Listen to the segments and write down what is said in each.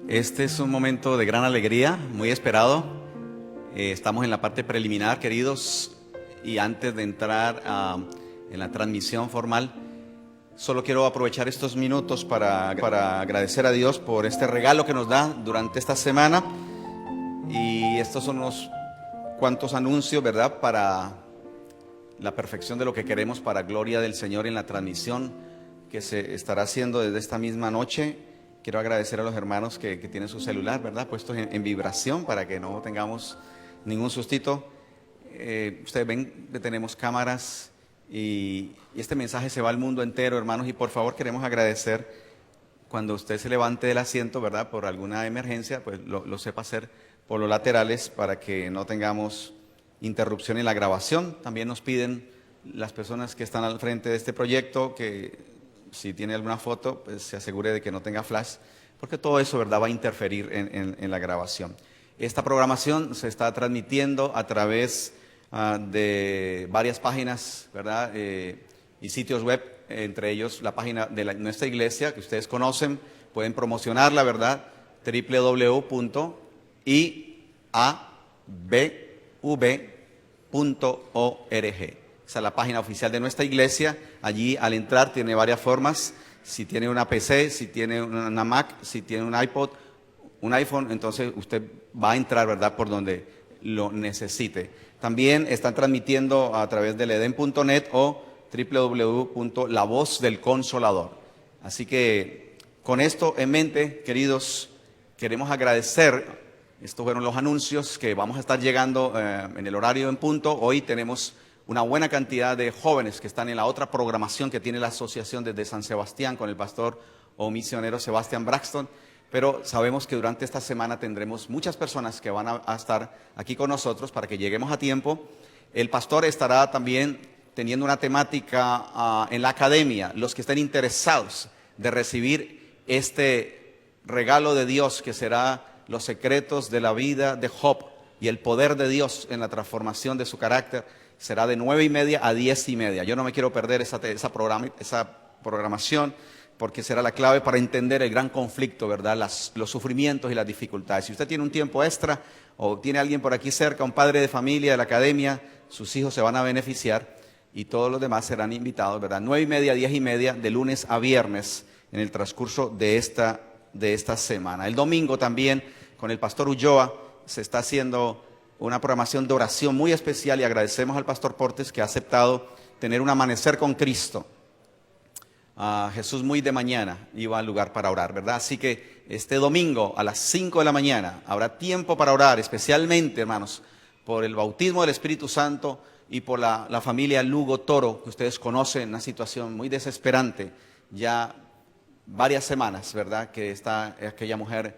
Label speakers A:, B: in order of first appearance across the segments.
A: Este es un momento de gran alegría, muy esperado. Estamos en la parte preliminar, queridos, y antes de entrar en la transmisión formal, solo quiero aprovechar estos minutos para agradecer a Dios por este regalo que nos da durante esta semana. Y estos son unos cuantos anuncios, ¿verdad?, para la perfección de lo que queremos para gloria del Señor en la transmisión que se estará haciendo desde esta misma noche. Quiero agradecer a los hermanos que tienen su celular, ¿verdad?, puestos en vibración para que no tengamos ningún sustito. Ustedes ven que tenemos cámaras y este mensaje se va al mundo entero, hermanos, y por favor queremos agradecer cuando usted se levante del asiento, ¿verdad?, por alguna emergencia, pues lo sepa hacer por los laterales para que no tengamos interrupción en la grabación. También nos piden las personas que están al frente de este proyecto que si tiene alguna foto, pues se asegure de que no tenga flash, porque todo eso, ¿verdad?, va a interferir en la grabación. Esta programación se está transmitiendo a través de varias páginas, ¿verdad?, y sitios web, entre ellos la página de nuestra iglesia, que ustedes conocen, pueden promocionarla, ¿verdad?, www.iabv.org. Esa es la página oficial de nuestra iglesia. Allí al entrar tiene varias formas. Si tiene una PC, si tiene una Mac, si tiene un iPod, un iPhone, entonces usted va a entrar, ¿verdad?, por donde lo necesite. También están transmitiendo a través del eden.net o www.lavozdelconsolador. Así que con esto en mente, queridos, queremos agradecer. Estos fueron los anuncios que vamos a estar llegando en el horario en punto. Hoy tenemos una buena cantidad de jóvenes que están en la otra programación que tiene la asociación desde San Sebastián con el pastor o misionero Sebastián Braxton, pero sabemos que durante esta semana tendremos muchas personas que van a estar aquí con nosotros para que lleguemos a tiempo. El pastor estará también teniendo una temática en la academia. Los que estén interesados de recibir este regalo de Dios que será los secretos de la vida de Job y el poder de Dios en la transformación de su carácter, será de 9:30 a 10:30. Yo no me quiero perder esa programación porque será la clave para entender el gran conflicto, ¿verdad?, los sufrimientos y las dificultades. Si usted tiene un tiempo extra o tiene alguien por aquí cerca, un padre de familia de la academia, sus hijos se van a beneficiar y todos los demás serán invitados, ¿verdad? 9:30 a 10:30 de lunes a viernes en el transcurso de esta semana. El domingo también con el pastor Ulloa se está haciendo una programación de oración muy especial y agradecemos al pastor Portes que ha aceptado tener un amanecer con Cristo. Jesús muy de mañana iba al lugar para orar, ¿verdad? Así que este domingo a las 5 de la mañana habrá tiempo para orar, especialmente, hermanos, por el bautismo del Espíritu Santo y por la familia Lugo Toro, que ustedes conocen, una situación muy desesperante, ya varias semanas, ¿verdad?, que está aquella mujer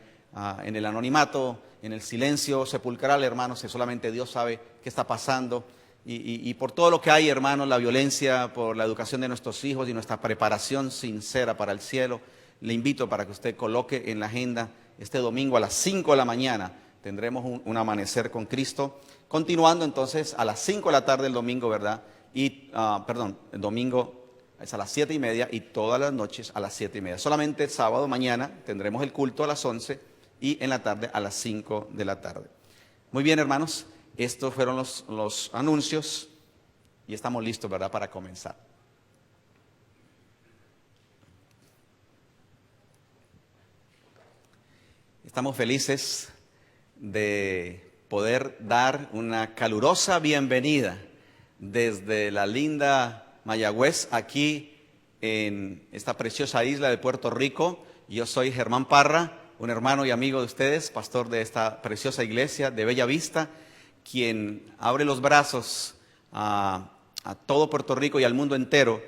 A: en el anonimato, en el silencio sepulcral, hermanos, que solamente Dios sabe qué está pasando. Y por todo lo que hay, hermanos, la violencia, por la educación de nuestros hijos y nuestra preparación sincera para el cielo, le invito para que usted coloque en la agenda este domingo a las 5 de la mañana. Tendremos un amanecer con Cristo. Continuando entonces a las 5 de la tarde el domingo, ¿verdad? El domingo es a las 7:30 y todas las noches a las 7:30. Solamente el sábado mañana tendremos el culto a las 11 y en la tarde a las 5 de la tarde. Muy bien, hermanos, estos fueron los anuncios y estamos listos, ¿verdad?, para comenzar. Estamos felices de poder dar una calurosa bienvenida desde la linda Mayagüez, aquí en esta preciosa isla de Puerto Rico. Yo soy Germán Parra, un hermano y amigo de ustedes, pastor de esta preciosa iglesia de Bella Vista, quien abre los brazos a todo Puerto Rico y al mundo entero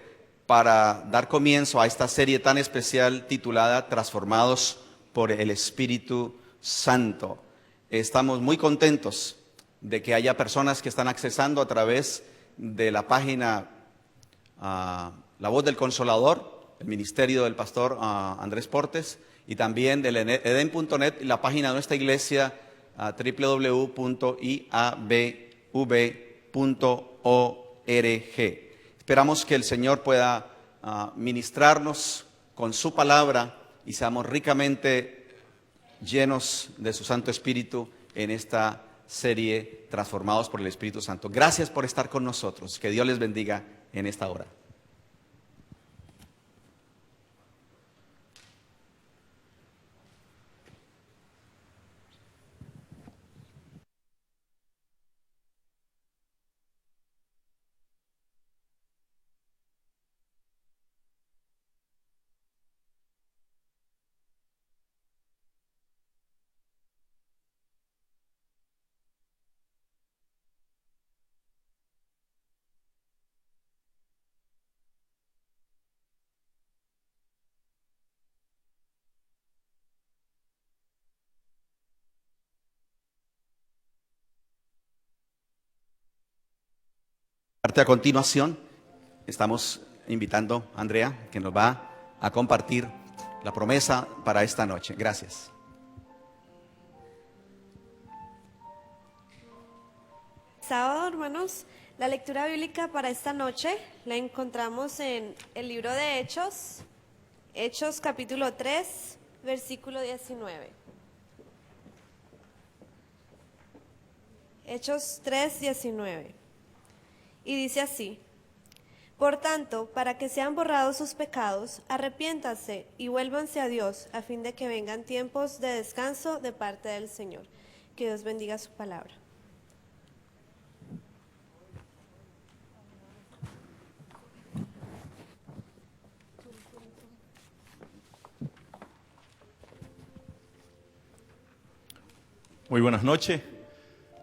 A: para dar comienzo a esta serie tan especial titulada Transformados por el Espíritu Santo. Estamos muy contentos de que haya personas que están accesando a través de la página La Voz del Consolador, el ministerio del pastor Andrés Portes, y también del eden.net, la página de nuestra iglesia, www.iabv.org. Esperamos que el Señor pueda ministrarnos con su palabra y seamos ricamente llenos de su Santo Espíritu en esta serie Transformados por el Espíritu Santo. Gracias por estar con nosotros. Que Dios les bendiga en esta hora. A continuación, estamos invitando a Andrea, que nos va a compartir la promesa para esta noche. Gracias.
B: Sábado, hermanos, la lectura bíblica para esta noche la encontramos en el libro de Hechos, Hechos capítulo 3, versículo 19. Hechos 3, 19. Y dice así: por tanto, para que sean borrados sus pecados, arrepiéntanse y vuélvanse a Dios, a fin de que vengan tiempos de descanso de parte del Señor. Que Dios bendiga su palabra.
C: Muy buenas noches.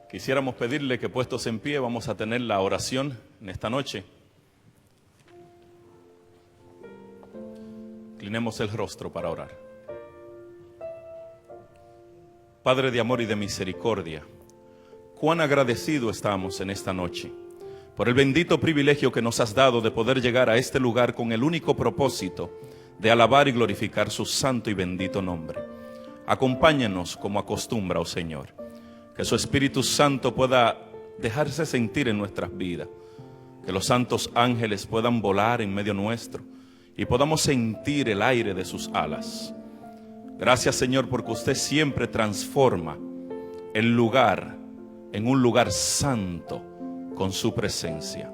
C: Quisiéramos pedirle que, puestos en pie, vamos a tener la oración en esta noche. Inclinemos el rostro para orar. Padre de amor y de misericordia, cuán agradecido estamos en esta noche por el bendito privilegio que nos has dado de poder llegar a este lugar con el único propósito de alabar y glorificar su santo y bendito nombre. Acompáñanos como acostumbra, oh Señor. Que su Espíritu Santo pueda dejarse sentir en nuestras vidas. Que los santos ángeles puedan volar en medio nuestro y podamos sentir el aire de sus alas. Gracias, Señor, porque usted siempre transforma el lugar en un lugar santo con su presencia.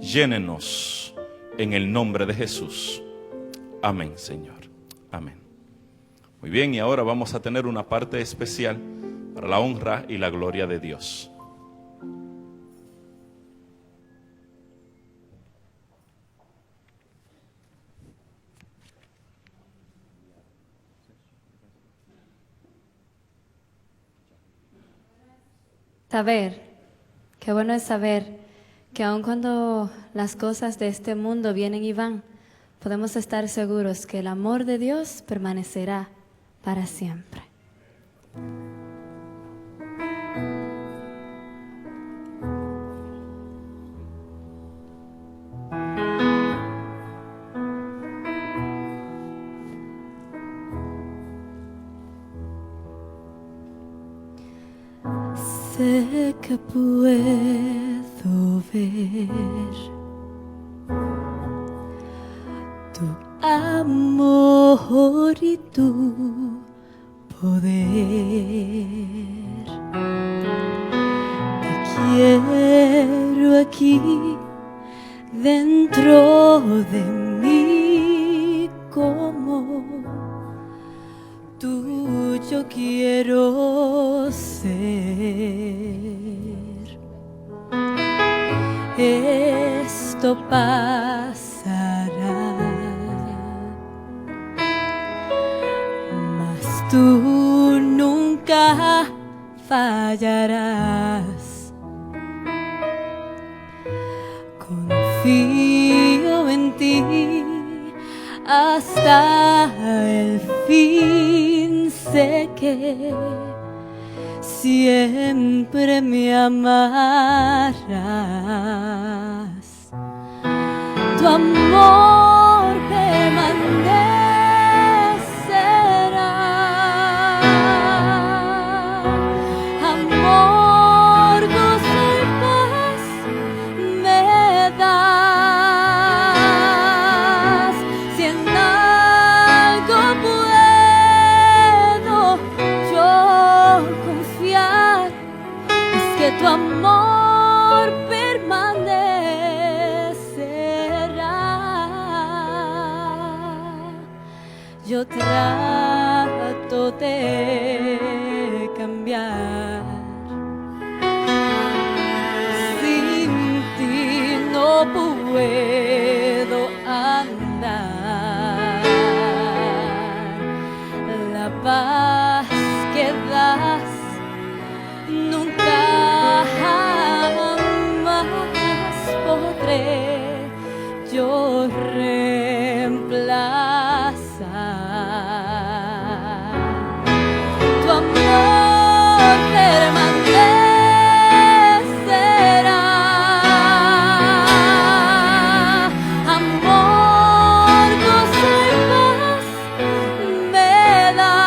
C: Llénenos en el nombre de Jesús. Amén, Señor. Amén. Muy bien, y ahora vamos a tener una parte especial para la honra y la gloria de Dios.
D: Qué bueno es saber que aun cuando las cosas de este mundo vienen y van, podemos estar seguros que el amor de Dios permanecerá para siempre. Sé que puedo ver tu amor y tu poder. quiero aquí dentro de mí, como tuyo quiero ser. Esto pasará, mas tú nunca fallarás. Confío en ti hasta el fin, sé que siempre me amarás. Tu amor permanecerá. Amor, gozo y paz me das. Si en algo puedo yo confiar, es que tu amor permanecerá. Yo trato de cambiar, sin ti no puedo andar. La paz que das nunca jamás podré yo reemplazar. Tu amor permanecerá. Amor, gozo y paz me das.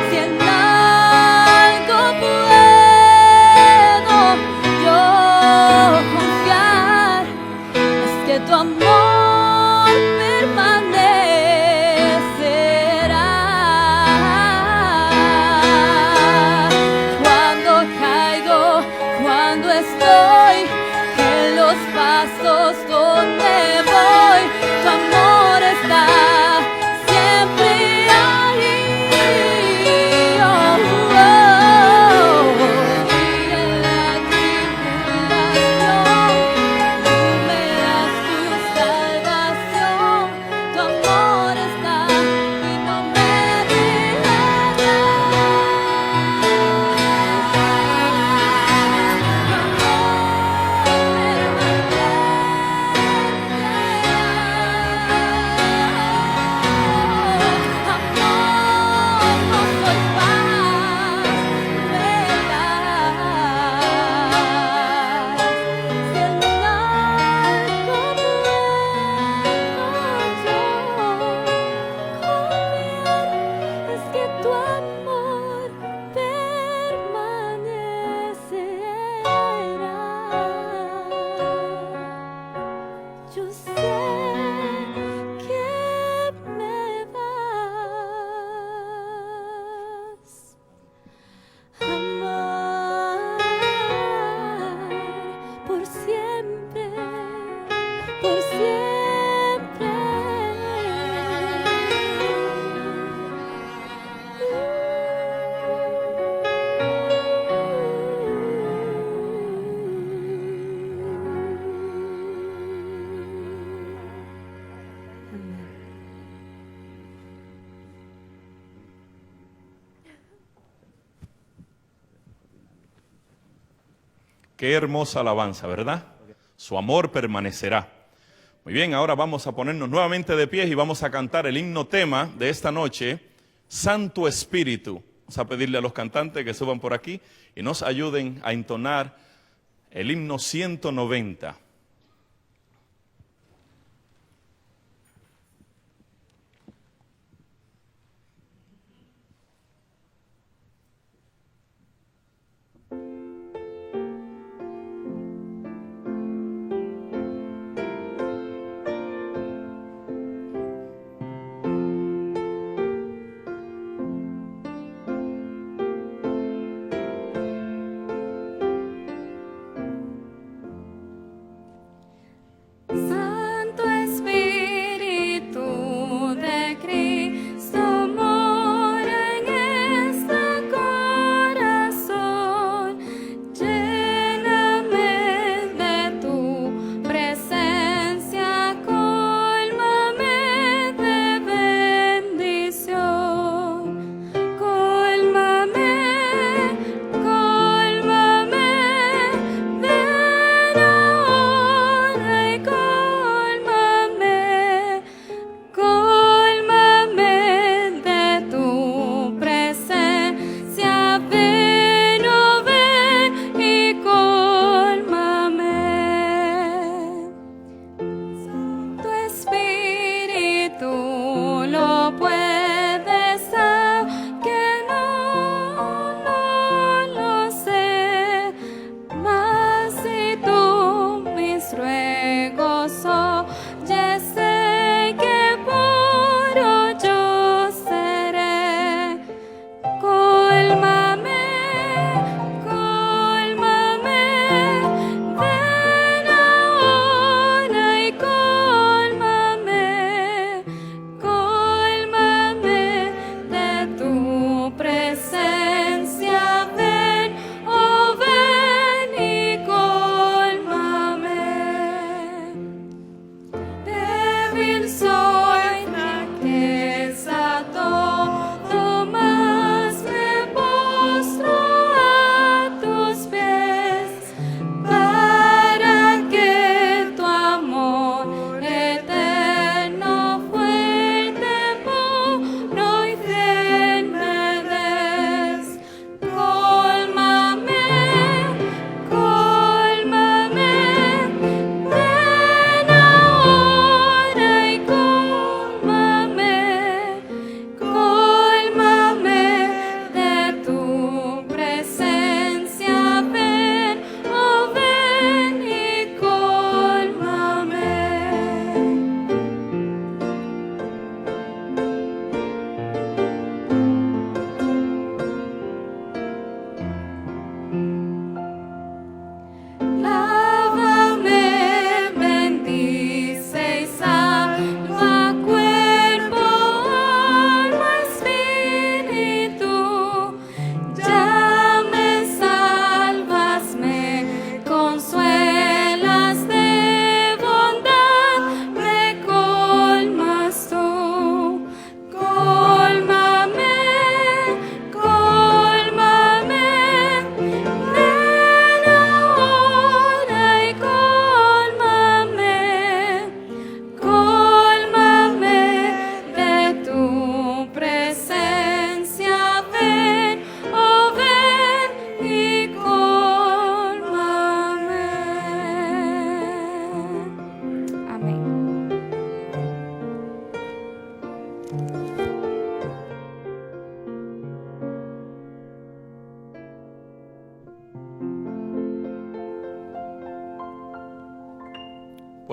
D: Si en algo puedo yo confiar, es que tu amor permanecerá. Cuando caigo, cuando estoy en los pasos donde voy, tu amor está siempre ahí. Oh, oh, oh. Y en la tribulación tú me das tu salvación. Tu amor está y no me dejará. Es que tu amor permanecerá. Yo sé que me vas a amar por siempre, por siempre.
C: Qué hermosa alabanza, ¿verdad? Su amor permanecerá. Muy bien, ahora vamos a ponernos nuevamente de pie y vamos a cantar el himno tema de esta noche, Santo Espíritu. Vamos a pedirle a los cantantes que suban por aquí y nos ayuden a entonar el himno 190.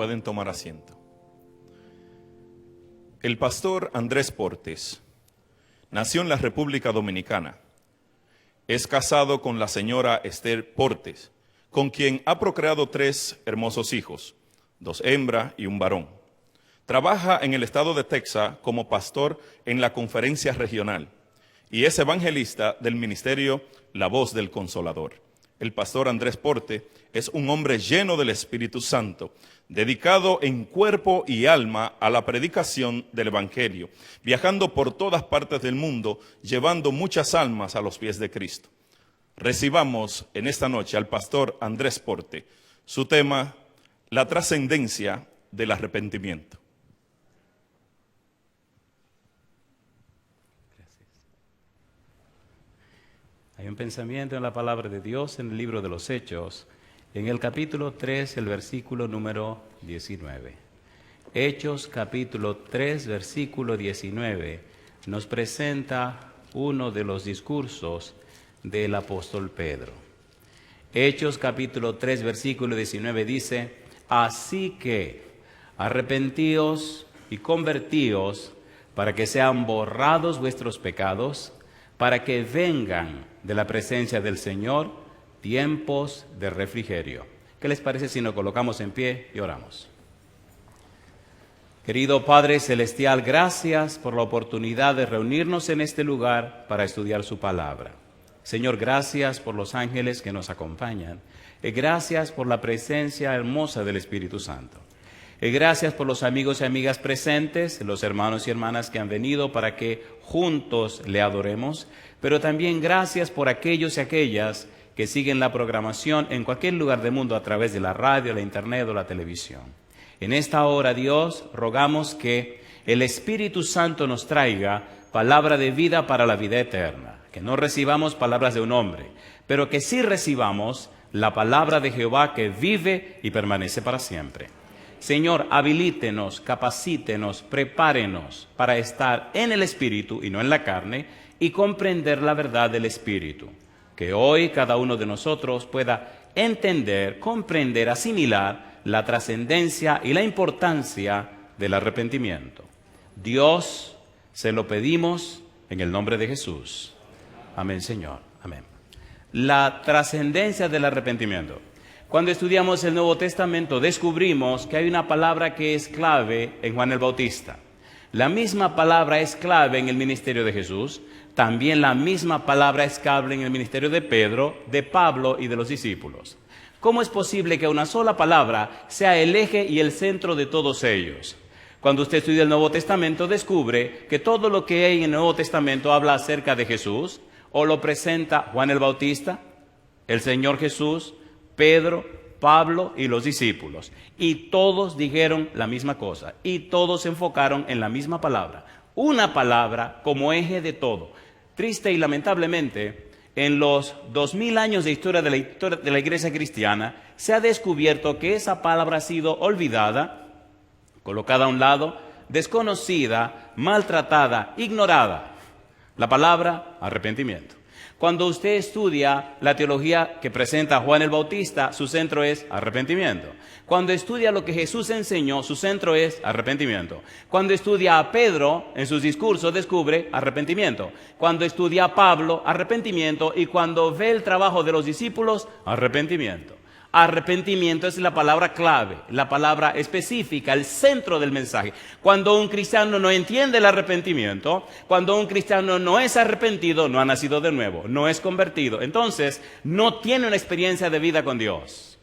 C: Pueden tomar asiento. El pastor Andrés Portes nació en la República Dominicana. Es casado con la señora Esther Portes, con quien ha procreado 3 hermosos hijos, 2 hembras y un varón. Trabaja en el estado de Texas como pastor en la conferencia regional y es evangelista del ministerio La Voz del Consolador. El pastor Andrés Portes es un hombre lleno del Espíritu Santo, dedicado en cuerpo y alma a la predicación del Evangelio, viajando por todas partes del mundo, llevando muchas almas a los pies de Cristo. Recibamos en esta noche al pastor Andrés Portes. Su tema, la trascendencia del arrepentimiento.
E: Hay un pensamiento en la palabra de Dios en el libro de los Hechos, en el capítulo 3, el versículo número 19. Hechos capítulo 3, versículo 19, nos presenta uno de los discursos del apóstol Pedro. Hechos capítulo 3, versículo 19 dice: así que arrepentíos y convertíos para que sean borrados vuestros pecados, para que vengan de la presencia del Señor tiempos de refrigerio. ¿Qué les parece si nos colocamos en pie y oramos? Querido Padre Celestial, gracias por la oportunidad de reunirnos en este lugar para estudiar su palabra. Señor, gracias por los ángeles que nos acompañan. Gracias por la presencia hermosa del Espíritu Santo. Gracias por los amigos y amigas presentes, los hermanos y hermanas que han venido para que juntos le adoremos, pero también gracias por aquellos y aquellas que siguen la programación en cualquier lugar del mundo a través de la radio, la internet o la televisión. En esta hora, Dios, rogamos que el Espíritu Santo nos traiga palabra de vida para la vida eterna, que no recibamos palabras de un hombre, pero que sí recibamos la palabra de Jehová que vive y permanece para siempre. Señor, habilítenos, capacítenos, prepárenos para estar en el Espíritu y no en la carne y comprender la verdad del Espíritu. Que hoy cada uno de nosotros pueda entender, comprender, asimilar la trascendencia y la importancia del arrepentimiento. Dios, se lo pedimos en el nombre de Jesús. Amén, Señor. Amén. La trascendencia del arrepentimiento. Cuando estudiamos el Nuevo Testamento descubrimos que hay una palabra que es clave en Juan el Bautista. La misma palabra es clave en el ministerio de Jesús. También la misma palabra es clave en el ministerio de Pedro, de Pablo y de los discípulos. ¿Cómo es posible que una sola palabra sea el eje y el centro de todos ellos? Cuando usted estudia el Nuevo Testamento descubre que todo lo que hay en el Nuevo Testamento habla acerca de Jesús, o lo presenta Juan el Bautista, el Señor Jesús, Pedro, Pablo y los discípulos. Y todos dijeron la misma cosa. Y todos se enfocaron en la misma palabra. Una palabra como eje de todo. Triste y lamentablemente, en los 2000 años de historia de la iglesia cristiana, se ha descubierto que esa palabra ha sido olvidada, colocada a un lado, desconocida, maltratada, ignorada. La palabra arrepentimiento. Cuando usted estudia la teología que presenta Juan el Bautista, su centro es arrepentimiento. Cuando estudia lo que Jesús enseñó, su centro es arrepentimiento. Cuando estudia a Pedro, en sus discursos descubre arrepentimiento. Cuando estudia a Pablo, arrepentimiento. Y cuando ve el trabajo de los discípulos, arrepentimiento. Arrepentimiento es la palabra clave, la palabra específica, el centro del mensaje. Cuando un cristiano no entiende el arrepentimiento, cuando un cristiano no es arrepentido, no ha nacido de nuevo, no es convertido. Entonces, no tiene una experiencia de vida con Dios.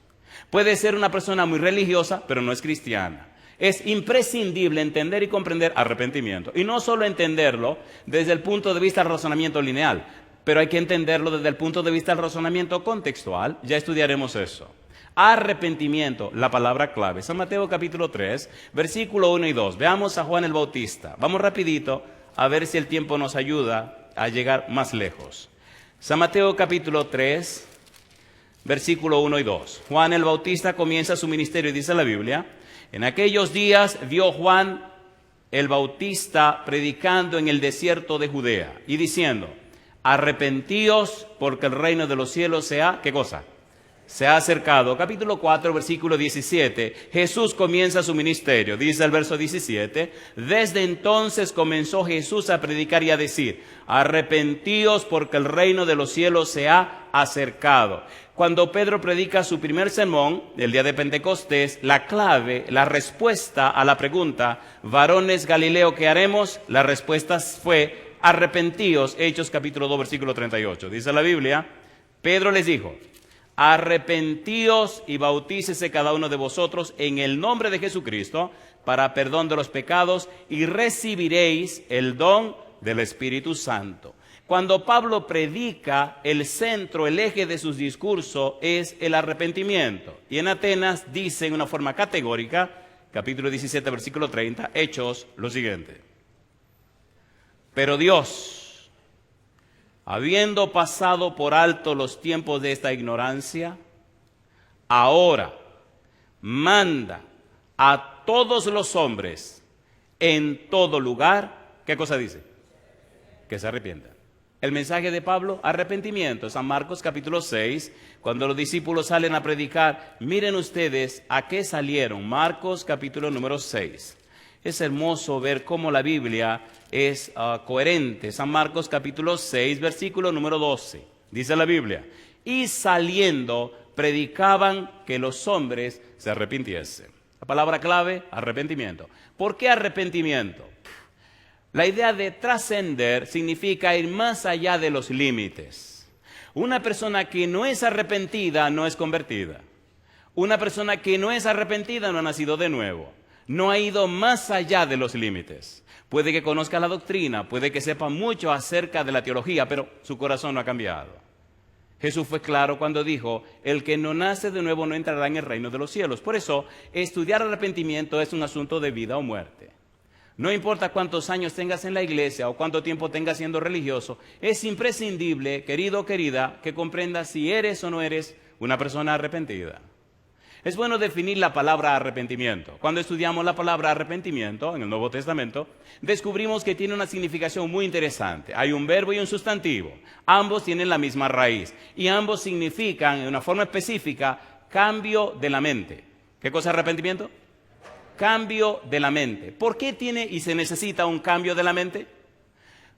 E: Puede ser una persona muy religiosa, pero no es cristiana. Es imprescindible entender y comprender arrepentimiento. Y no solo entenderlo desde el punto de vista del razonamiento lineal, pero hay que entenderlo desde el punto de vista del razonamiento contextual. Ya estudiaremos eso. Arrepentimiento, la palabra clave. San Mateo capítulo 3, versículo 1 y 2. Veamos a Juan el Bautista. Vamos rapidito a ver si el tiempo nos ayuda a llegar más lejos. San Mateo capítulo 3, versículo 1 y 2. Juan el Bautista comienza su ministerio, dice la Biblia. En aquellos días vio Juan el Bautista predicando en el desierto de Judea y diciendo: arrepentíos porque el reino de los cielos se ha, ¿qué cosa? se ha acercado. Capítulo 4, versículo 17. Jesús comienza su ministerio. Dice el verso 17. Desde entonces comenzó Jesús a predicar y a decir: arrepentíos porque el reino de los cielos se ha acercado. Cuando Pedro predica su primer sermón, el día de Pentecostés, la clave, la respuesta a la pregunta, varones Galileo, ¿qué haremos? La respuesta fue: arrepentíos. Hechos capítulo 2, versículo 38. Dice la Biblia, Pedro les dijo: arrepentíos y bautícese cada uno de vosotros en el nombre de Jesucristo para perdón de los pecados y recibiréis el don del Espíritu Santo. Cuando Pablo predica, el centro, el eje de sus discursos es el arrepentimiento. Y en Atenas dice en una forma categórica, capítulo 17, versículo 30, Hechos, lo siguiente: pero Dios, habiendo pasado por alto los tiempos de esta ignorancia, ahora manda a todos los hombres en todo lugar, ¿qué cosa dice? Que se arrepientan. El mensaje de Pablo, arrepentimiento. San Marcos capítulo 6, cuando los discípulos salen a predicar, miren ustedes a qué salieron. Marcos capítulo número 6. Es hermoso ver cómo la Biblia es coherente. San Marcos capítulo 6, versículo número 12. Dice la Biblia: y saliendo predicaban que los hombres se arrepintiesen. La palabra clave, arrepentimiento. ¿Por qué arrepentimiento? La idea de trascender significa ir más allá de los límites. Una persona que no es arrepentida no es convertida. Una persona que no es arrepentida no ha nacido de nuevo. No ha ido más allá de los límites. Puede que conozca la doctrina, puede que sepa mucho acerca de la teología, pero su corazón no ha cambiado. Jesús fue claro cuando dijo: el que no nace de nuevo no entrará en el reino de los cielos. Por eso, estudiar arrepentimiento es un asunto de vida o muerte. No importa cuántos años tengas en la iglesia o cuánto tiempo tengas siendo religioso, es imprescindible, querido o querida, que comprendas si eres o no eres una persona arrepentida. Es bueno definir la palabra arrepentimiento. Cuando estudiamos la palabra arrepentimiento en el Nuevo Testamento, descubrimos que tiene una significación muy interesante. Hay un verbo y un sustantivo. Ambos tienen la misma raíz y ambos significan, en una forma específica, cambio de la mente. ¿Qué cosa es arrepentimiento? Cambio de la mente. ¿Por qué tiene y se necesita un cambio de la mente?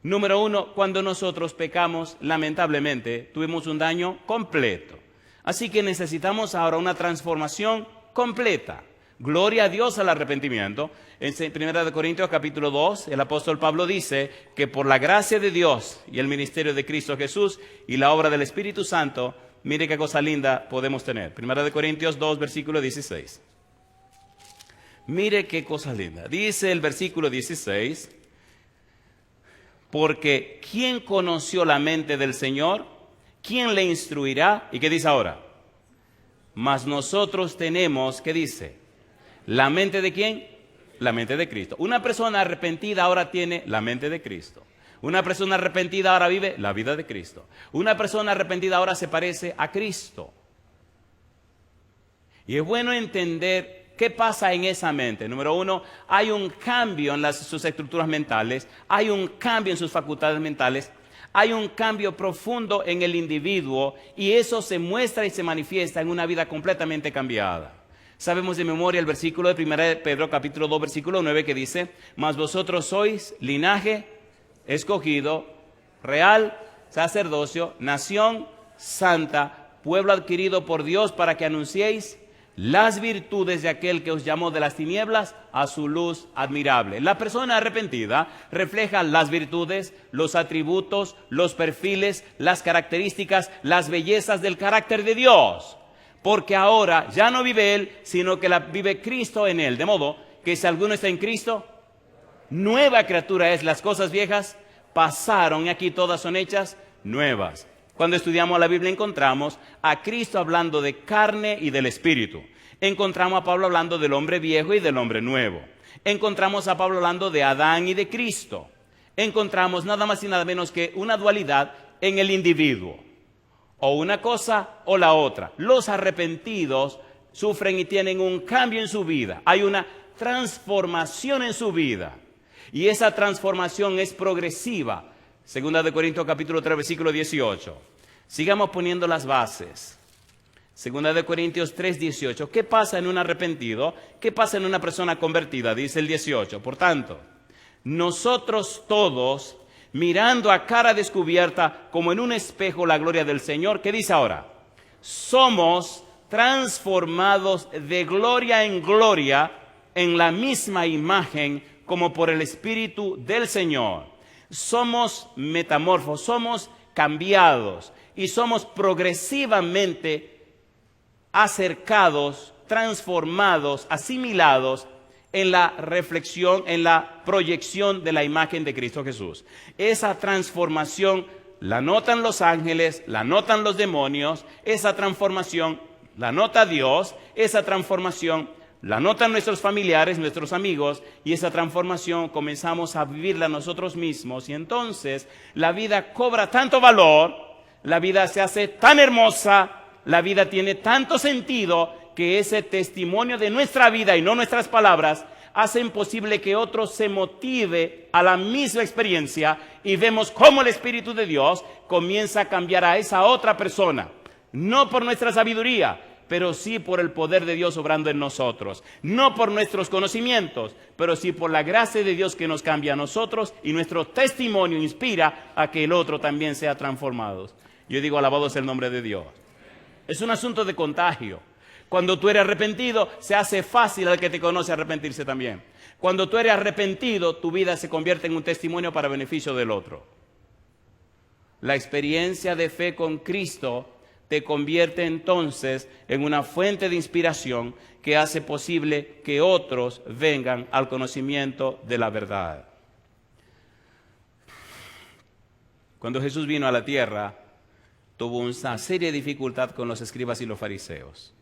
E: Número uno, cuando nosotros pecamos, lamentablemente, tuvimos un daño completo. Así que necesitamos ahora una transformación completa. Gloria a Dios al arrepentimiento. En 1 Corintios capítulo 2, el apóstol Pablo dice que por la gracia de Dios y el ministerio de Cristo Jesús y la obra del Espíritu Santo, mire qué cosa linda podemos tener. 1 Corintios 2, versículo 16. Mire qué cosa linda. Dice el versículo 16, porque ¿quién conoció la mente del Señor? ¿Quién le instruirá? ¿Y qué dice ahora? Mas nosotros tenemos, ¿qué dice? ¿La mente de quién? La mente de Cristo. Una persona arrepentida ahora tiene la mente de Cristo. Una persona arrepentida ahora vive la vida de Cristo. Una persona arrepentida ahora se parece a Cristo. Y es bueno entender ¿qué pasa en esa mente? Número uno, hay un cambio en sus estructuras mentales, hay un cambio en sus facultades mentales, hay un cambio profundo en el individuo y eso se muestra y se manifiesta en una vida completamente cambiada. Sabemos de memoria el versículo de 1 Pedro capítulo 2 versículo 9 que dice: mas vosotros sois linaje escogido, real sacerdocio, nación santa, pueblo adquirido por Dios para que anunciéis las virtudes de aquel que os llamó de las tinieblas a su luz admirable. La persona arrepentida refleja las virtudes, los atributos, los perfiles, las características, las bellezas del carácter de Dios. Porque ahora ya no vive él, sino que vive Cristo en él. De modo que si alguno está en Cristo, nueva criatura es. Las cosas viejas pasaron y aquí todas son hechas nuevas. Cuando estudiamos la Biblia encontramos a Cristo hablando de carne y del Espíritu. Encontramos a Pablo hablando del hombre viejo y del hombre nuevo. Encontramos a Pablo hablando de Adán y de Cristo. Encontramos nada más y nada menos que una dualidad en el individuo. O una cosa o la otra. Los arrepentidos sufren y tienen un cambio en su vida. Hay una transformación en su vida. Y esa transformación es progresiva. Segunda de Corintios capítulo 3 versículo 18. Sigamos poniendo las bases. Segunda de Corintios 3:18. ¿Qué pasa en un arrepentido? ¿Qué pasa en una persona convertida? Dice el 18. Por tanto, nosotros todos, mirando a cara descubierta como en un espejo la gloria del Señor, ¿qué dice ahora? Somos transformados de gloria en gloria en la misma imagen como por el Espíritu del Señor. Somos metamorfos, somos cambiados y somos progresivamente acercados, transformados, asimilados en la reflexión, en la proyección de la imagen de Cristo Jesús. Esa transformación la notan los ángeles, la notan los demonios, esa transformación la nota Dios, esa transformación la notan nuestros familiares, nuestros amigos, y esa transformación comenzamos a vivirla nosotros mismos, y entonces la vida cobra tanto valor, la vida se hace tan hermosa, la vida tiene tanto sentido, que ese testimonio de nuestra vida y no nuestras palabras hacen posible que otro se motive a la misma experiencia, y vemos cómo el Espíritu de Dios comienza a cambiar a esa otra persona, no por nuestra sabiduría, pero sí por el poder de Dios obrando en nosotros. No por nuestros conocimientos, pero sí por la gracia de Dios que nos cambia a nosotros, y nuestro testimonio inspira a que el otro también sea transformado. Yo digo, alabado sea el nombre de Dios. Es un asunto de contagio. Cuando tú eres arrepentido, se hace fácil al que te conoce arrepentirse también. Cuando tú eres arrepentido, tu vida se convierte en un testimonio para beneficio del otro. La experiencia de fe con Cristo te convierte entonces en una fuente de inspiración que hace posible que otros vengan al conocimiento de la verdad. Cuando Jesús vino a la tierra, tuvo una seria dificultad con los escribas y los fariseos.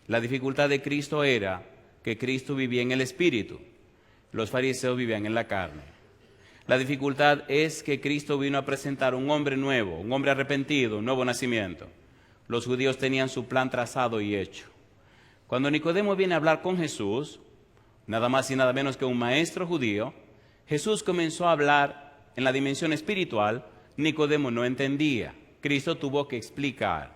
E: La dificultad de Cristo era que Cristo vivía en el Espíritu, los fariseos vivían en la carne. La dificultad es que Cristo vino a presentar un hombre nuevo, un hombre arrepentido, un nuevo nacimiento. Los judíos tenían su plan trazado y hecho. Cuando Nicodemo viene a hablar con Jesús, nada más y nada menos que un maestro judío, Jesús comenzó a hablar en la dimensión espiritual. Nicodemo no entendía. Cristo tuvo que explicar.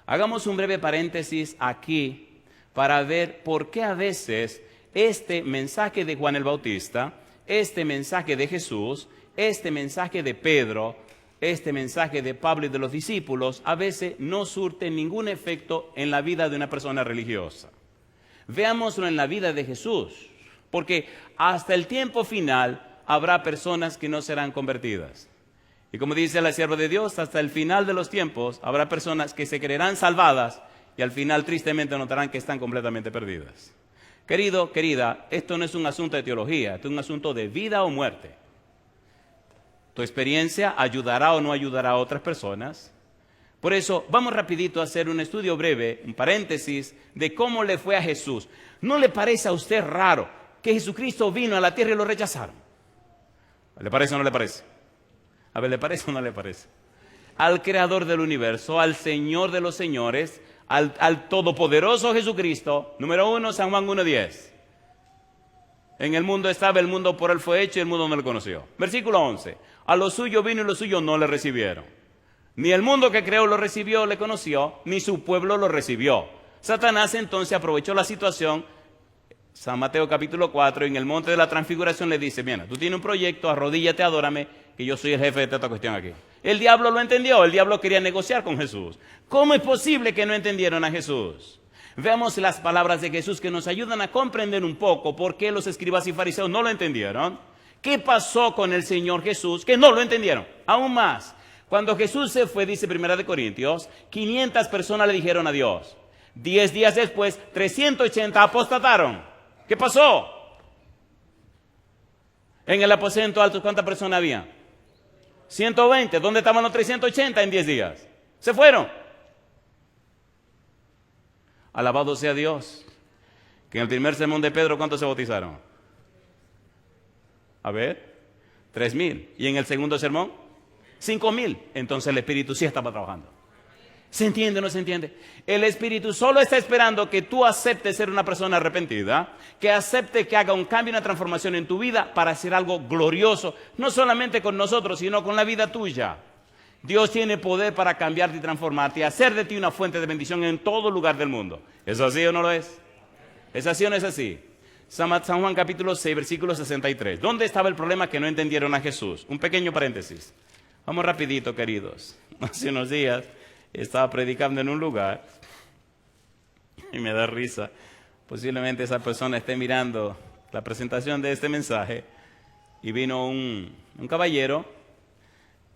E: Hagamos un breve paréntesis aquí para ver por qué a veces este mensaje de Juan el Bautista, este mensaje de Jesús, este mensaje de Pedro, este mensaje de Pablo y de los discípulos, a veces no surte ningún efecto en la vida de una persona religiosa. Veámoslo en la vida de Jesús, porque hasta el tiempo final habrá personas que no serán convertidas. Y como dice la sierva de Dios, hasta el final de los tiempos habrá personas que se creerán salvadas y al final tristemente notarán que están completamente perdidas. Querido, querida, esto no es un asunto de teología, esto es un asunto de vida o muerte. Tu experiencia ayudará o no ayudará a otras personas. Por eso, vamos rapidito a hacer un estudio breve, un paréntesis, de cómo le fue a Jesús. ¿No le parece a usted raro que Jesucristo vino a la tierra y lo rechazaron? ¿Le parece o no le parece? A ver, ¿le parece o no le parece? Al Creador del universo, al Señor de los señores, al Todopoderoso Jesucristo. Número 1, San Juan 1:10. En el mundo estaba, el mundo por él fue hecho y el mundo no le conoció. Versículo 11. A lo suyo vino y los suyos no le recibieron. Ni el mundo que creó lo recibió, le conoció, ni su pueblo lo recibió. Satanás entonces aprovechó la situación. San Mateo capítulo 4, en el monte de la transfiguración le dice, mira, tú tienes un proyecto, arrodíllate, adórame, que yo soy el jefe de toda esta cuestión aquí. El diablo lo entendió, el diablo quería negociar con Jesús. ¿Cómo es posible que no entendieron a Jesús? Veamos las palabras de Jesús que nos ayudan a comprender un poco por qué los escribas y fariseos no lo entendieron. ¿Qué pasó con el Señor Jesús que no lo entendieron? Aún más, cuando Jesús se fue, dice 1 Corintios, 500 personas le dijeron adiós. 10 días después, 380 apostataron. ¿Qué pasó? En el aposento alto, ¿cuántas personas había? 120. ¿Dónde estaban los 380 en 10 días? Se fueron. Alabado sea Dios. Que en el primer sermón de Pedro, ¿cuántos se bautizaron? A ver, 3,000. ¿Y en el segundo sermón? 5,000. Entonces el Espíritu sí estaba trabajando. ¿Se entiende o no se entiende? El Espíritu solo está esperando que tú aceptes ser una persona arrepentida, que acepte que haga un cambio, una transformación en tu vida para hacer algo glorioso, no solamente con nosotros, sino con la vida tuya. Dios tiene poder para cambiarte y transformarte y hacer de ti una fuente de bendición en todo lugar del mundo. ¿Es así o no lo es? ¿Es así o no es así? San Juan capítulo 6, versículo 63. ¿Dónde estaba el problema que no entendieron a Jesús? Un pequeño paréntesis. Vamos rapidito, queridos. Hace unos días estaba predicando en un lugar y me da risa. Posiblemente esa persona esté mirando la presentación de este mensaje y vino un caballero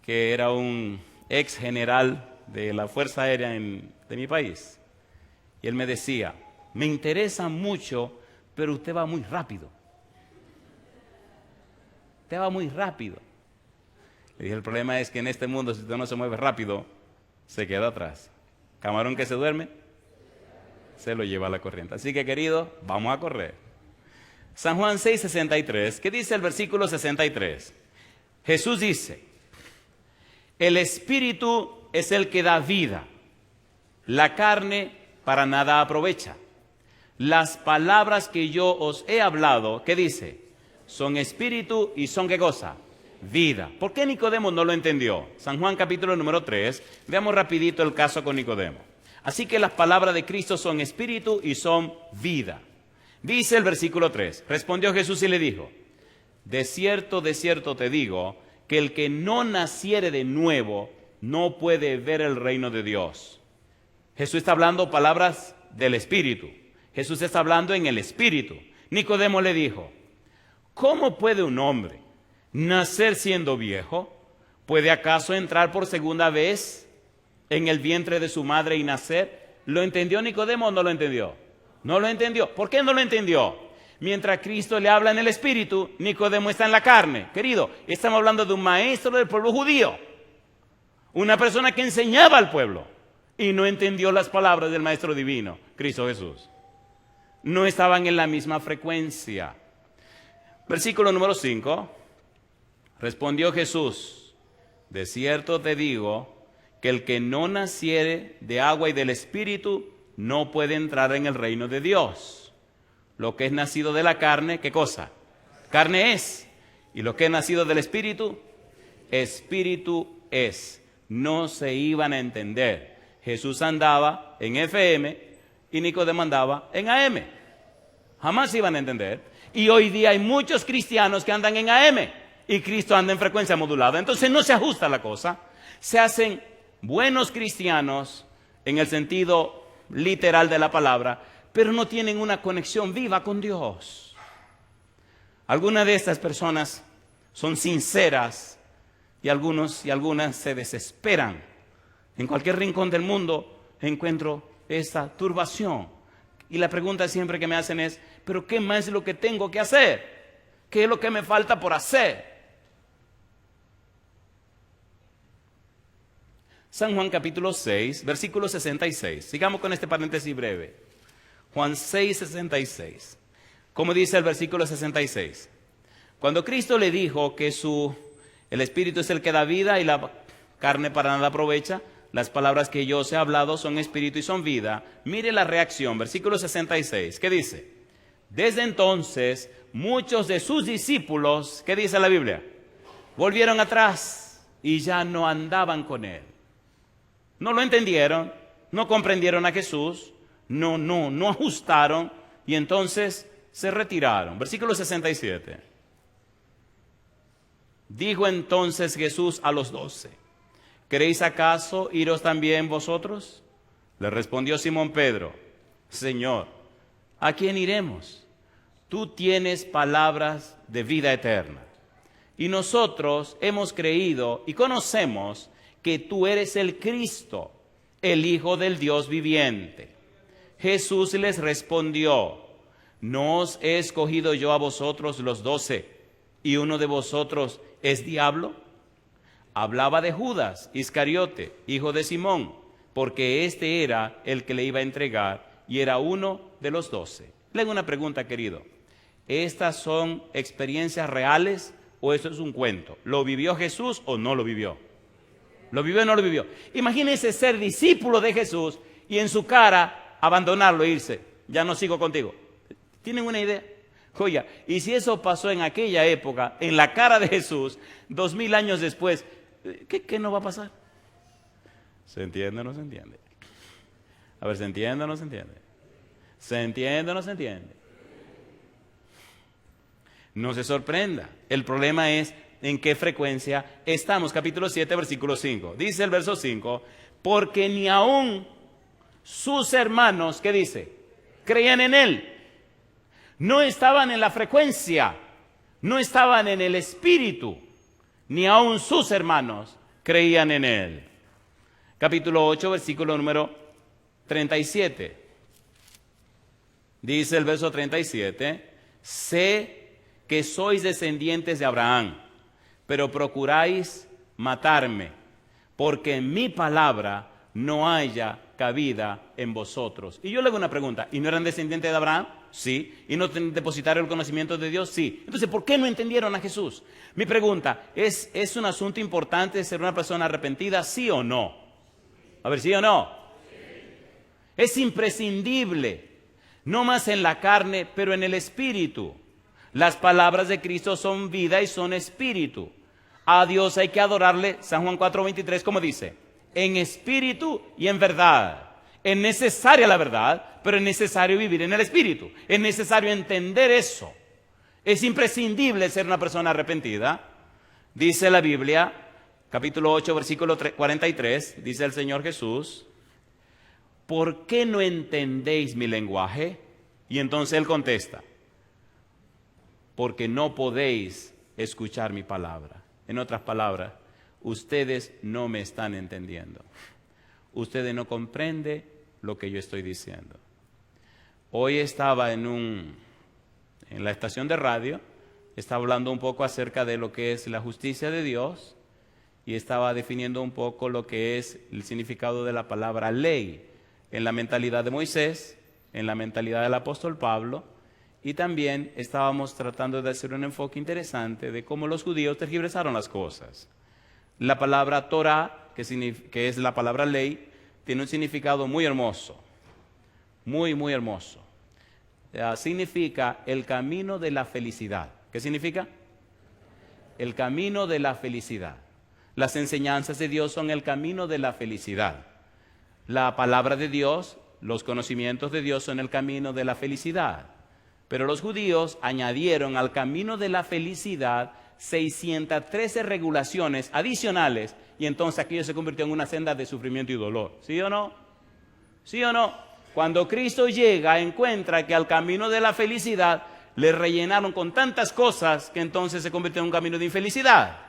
E: que era un ex general de la Fuerza Aérea de mi país. Y él me decía, me interesa mucho, pero usted va muy rápido. Usted va muy rápido. Le dije, el problema es que en este mundo, si usted no se mueve rápido, se queda atrás. Camarón que se duerme, se lo lleva a la corriente. Así que, querido, vamos a correr. San Juan 6, 63. ¿Qué dice el versículo 63? Jesús dice, el Espíritu es el que da vida. La carne para nada aprovecha. Las palabras que yo os he hablado, ¿qué dice? Son espíritu y son ¿qué cosa? Vida. ¿Por qué Nicodemo no lo entendió? San Juan capítulo número 3. Veamos rapidito el caso con Nicodemo. Así que las palabras de Cristo son espíritu y son vida. Dice el versículo 3. Respondió Jesús y le dijo, de cierto te digo, que el que no naciere de nuevo no puede ver el reino de Dios. Jesús está hablando palabras del Espíritu. Jesús está hablando en el Espíritu. Nicodemo le dijo, ¿cómo puede un hombre nacer siendo viejo? ¿Puede acaso entrar por segunda vez en el vientre de su madre y nacer? ¿Lo entendió Nicodemo o no lo entendió? No lo entendió. ¿Por qué no lo entendió? Mientras Cristo le habla en el Espíritu, Nicodemo está en la carne. Querido, estamos hablando de un maestro del pueblo judío. Una persona que enseñaba al pueblo y no entendió las palabras del Maestro Divino, Cristo Jesús. No estaban en la misma frecuencia. Versículo número 5. Respondió Jesús, de cierto te digo, que el que no naciere de agua y del Espíritu no puede entrar en el reino de Dios. Lo que es nacido de la carne, ¿qué cosa? Carne es. Y lo que es nacido del Espíritu, Espíritu es. No se iban a entender. Jesús andaba en FM y Nicodemo andaba en AM. Jamás se iban a entender. Y hoy día hay muchos cristianos que andan en AM y Cristo anda en frecuencia modulada. Entonces no se ajusta la cosa. Se hacen buenos cristianos en el sentido literal de la palabra, pero no tienen una conexión viva con Dios. Algunas de estas personas son sinceras y algunos y algunas se desesperan. En cualquier rincón del mundo encuentro esta turbación. Y la pregunta siempre que me hacen es, ¿pero qué más es lo que tengo que hacer? ¿Qué es lo que me falta por hacer? San Juan capítulo 6, versículo 66. Sigamos con este paréntesis breve. Juan 6, 66. ¿Cómo dice el versículo 66? Cuando Cristo le dijo que el Espíritu es el que da vida y la carne para nada aprovecha, las palabras que yo os he hablado son espíritu y son vida. Mire la reacción, versículo 66. ¿Qué dice? Desde entonces, muchos de sus discípulos, ¿qué dice la Biblia? Volvieron atrás y ya no andaban con él. No lo entendieron, no comprendieron a Jesús, no ajustaron y entonces se retiraron. Versículo 67. Dijo entonces Jesús a los 12, ¿queréis acaso iros también vosotros? Le respondió Simón Pedro, Señor, ¿a quién iremos? Tú tienes palabras de vida eterna. Y nosotros hemos creído y conocemos que tú eres el Cristo, el Hijo del Dios viviente. Jesús les respondió, ¿no os he escogido yo a vosotros los 12 y uno de vosotros es diablo? Hablaba de Judas Iscariote, hijo de Simón, porque este era el que le iba a entregar y era uno de los 12. Le hago una pregunta, querido. ¿Estas son experiencias reales o eso es un cuento? ¿Lo vivió Jesús o no lo vivió? ¿Lo vivió o no lo vivió? Imagínense ser discípulo de Jesús y en su cara abandonarlo e irse. Ya no sigo contigo. ¿Tienen una idea? Oiga, y si eso pasó en aquella época, en la cara de Jesús, 2000 años después, ¿qué no va a pasar? ¿Se entiende o no se entiende? A ver, ¿se entiende o no se entiende? ¿Se entiende o no se entiende? No se sorprenda. El problema es en qué frecuencia estamos. Capítulo 7, versículo 5. Dice el verso 5, porque ni aún sus hermanos, ¿qué dice? Creían en él. No estaban en la frecuencia, no estaban en el espíritu, ni aún sus hermanos creían en él. Capítulo 8, versículo número 37. Dice el verso 37, sé que sois descendientes de Abraham, pero procuráis matarme, porque mi palabra no haya cabida en vosotros. Y yo le hago una pregunta, ¿y no eran descendientes de Abraham? Sí. ¿Y no depositaron el conocimiento de Dios? Sí. Entonces, ¿por qué no entendieron a Jesús? Mi pregunta, ¿es un asunto importante ser una persona arrepentida? ¿Sí o no? A ver, ¿sí o no? Es imprescindible, no más en la carne, pero en el espíritu. Las palabras de Cristo son vida y son espíritu. A Dios hay que adorarle, San Juan 4:23, como dice, en espíritu y en verdad. Es necesaria la verdad, pero es necesario vivir en el espíritu. Es necesario entender eso. Es imprescindible ser una persona arrepentida. Dice la Biblia, capítulo 8, versículo 43, dice el Señor Jesús, ¿por qué no entendéis mi lenguaje? Y entonces Él contesta, porque no podéis escuchar mi palabra. En otras palabras, ustedes no me están entendiendo. Ustedes no comprenden lo que yo estoy diciendo. Hoy estaba en la estación de radio, estaba hablando un poco acerca de lo que es la justicia de Dios y estaba definiendo un poco lo que es el significado de la palabra ley en la mentalidad de Moisés, en la mentalidad del apóstol Pablo, y también estábamos tratando de hacer un enfoque interesante de cómo los judíos tergiversaron las cosas. La palabra Torah, que es la palabra ley, tiene un significado muy hermoso, muy hermoso. Significa el camino de la felicidad. ¿Qué significa? El camino de la felicidad. Las enseñanzas de Dios son el camino de la felicidad. La palabra de Dios, los conocimientos de Dios son el camino de la felicidad. Pero los judíos añadieron al camino de la felicidad 613 regulaciones adicionales y entonces aquello se convirtió en una senda de sufrimiento y dolor. ¿Sí o no? ¿Sí o no? Cuando Cristo llega, encuentra que al camino de la felicidad le rellenaron con tantas cosas que entonces se convirtió en un camino de infelicidad.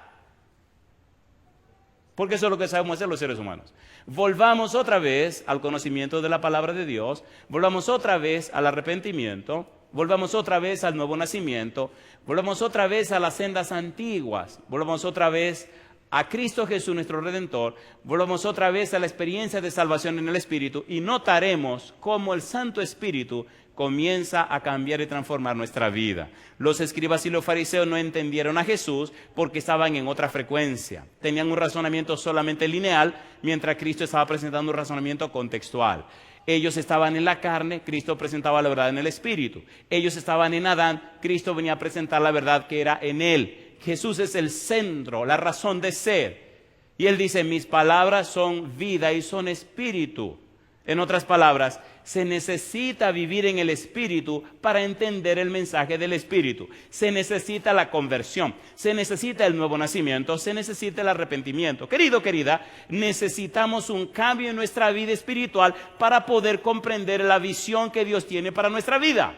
E: Porque eso es lo que sabemos hacer los seres humanos. Volvamos otra vez al conocimiento de la palabra de Dios, volvamos otra vez al arrepentimiento, volvamos otra vez al nuevo nacimiento, volvamos otra vez a las sendas antiguas, volvamos otra vez a Cristo Jesús nuestro Redentor, volvamos otra vez a la experiencia de salvación en el Espíritu y notaremos cómo el Santo Espíritu comienza a cambiar y transformar nuestra vida. Los escribas y los fariseos no entendieron a Jesús porque estaban en otra frecuencia. Tenían un razonamiento solamente lineal, mientras Cristo estaba presentando un razonamiento contextual. Ellos estaban en la carne, Cristo presentaba la verdad en el Espíritu. Ellos estaban en Adán, Cristo venía a presentar la verdad que era en él. Jesús es el centro, la razón de ser. Y él dice, mis palabras son vida y son espíritu. En otras palabras, se necesita vivir en el Espíritu para entender el mensaje del Espíritu. Se necesita la conversión, se necesita el nuevo nacimiento, se necesita el arrepentimiento. Querido, querida, necesitamos un cambio en nuestra vida espiritual para poder comprender la visión que Dios tiene para nuestra vida.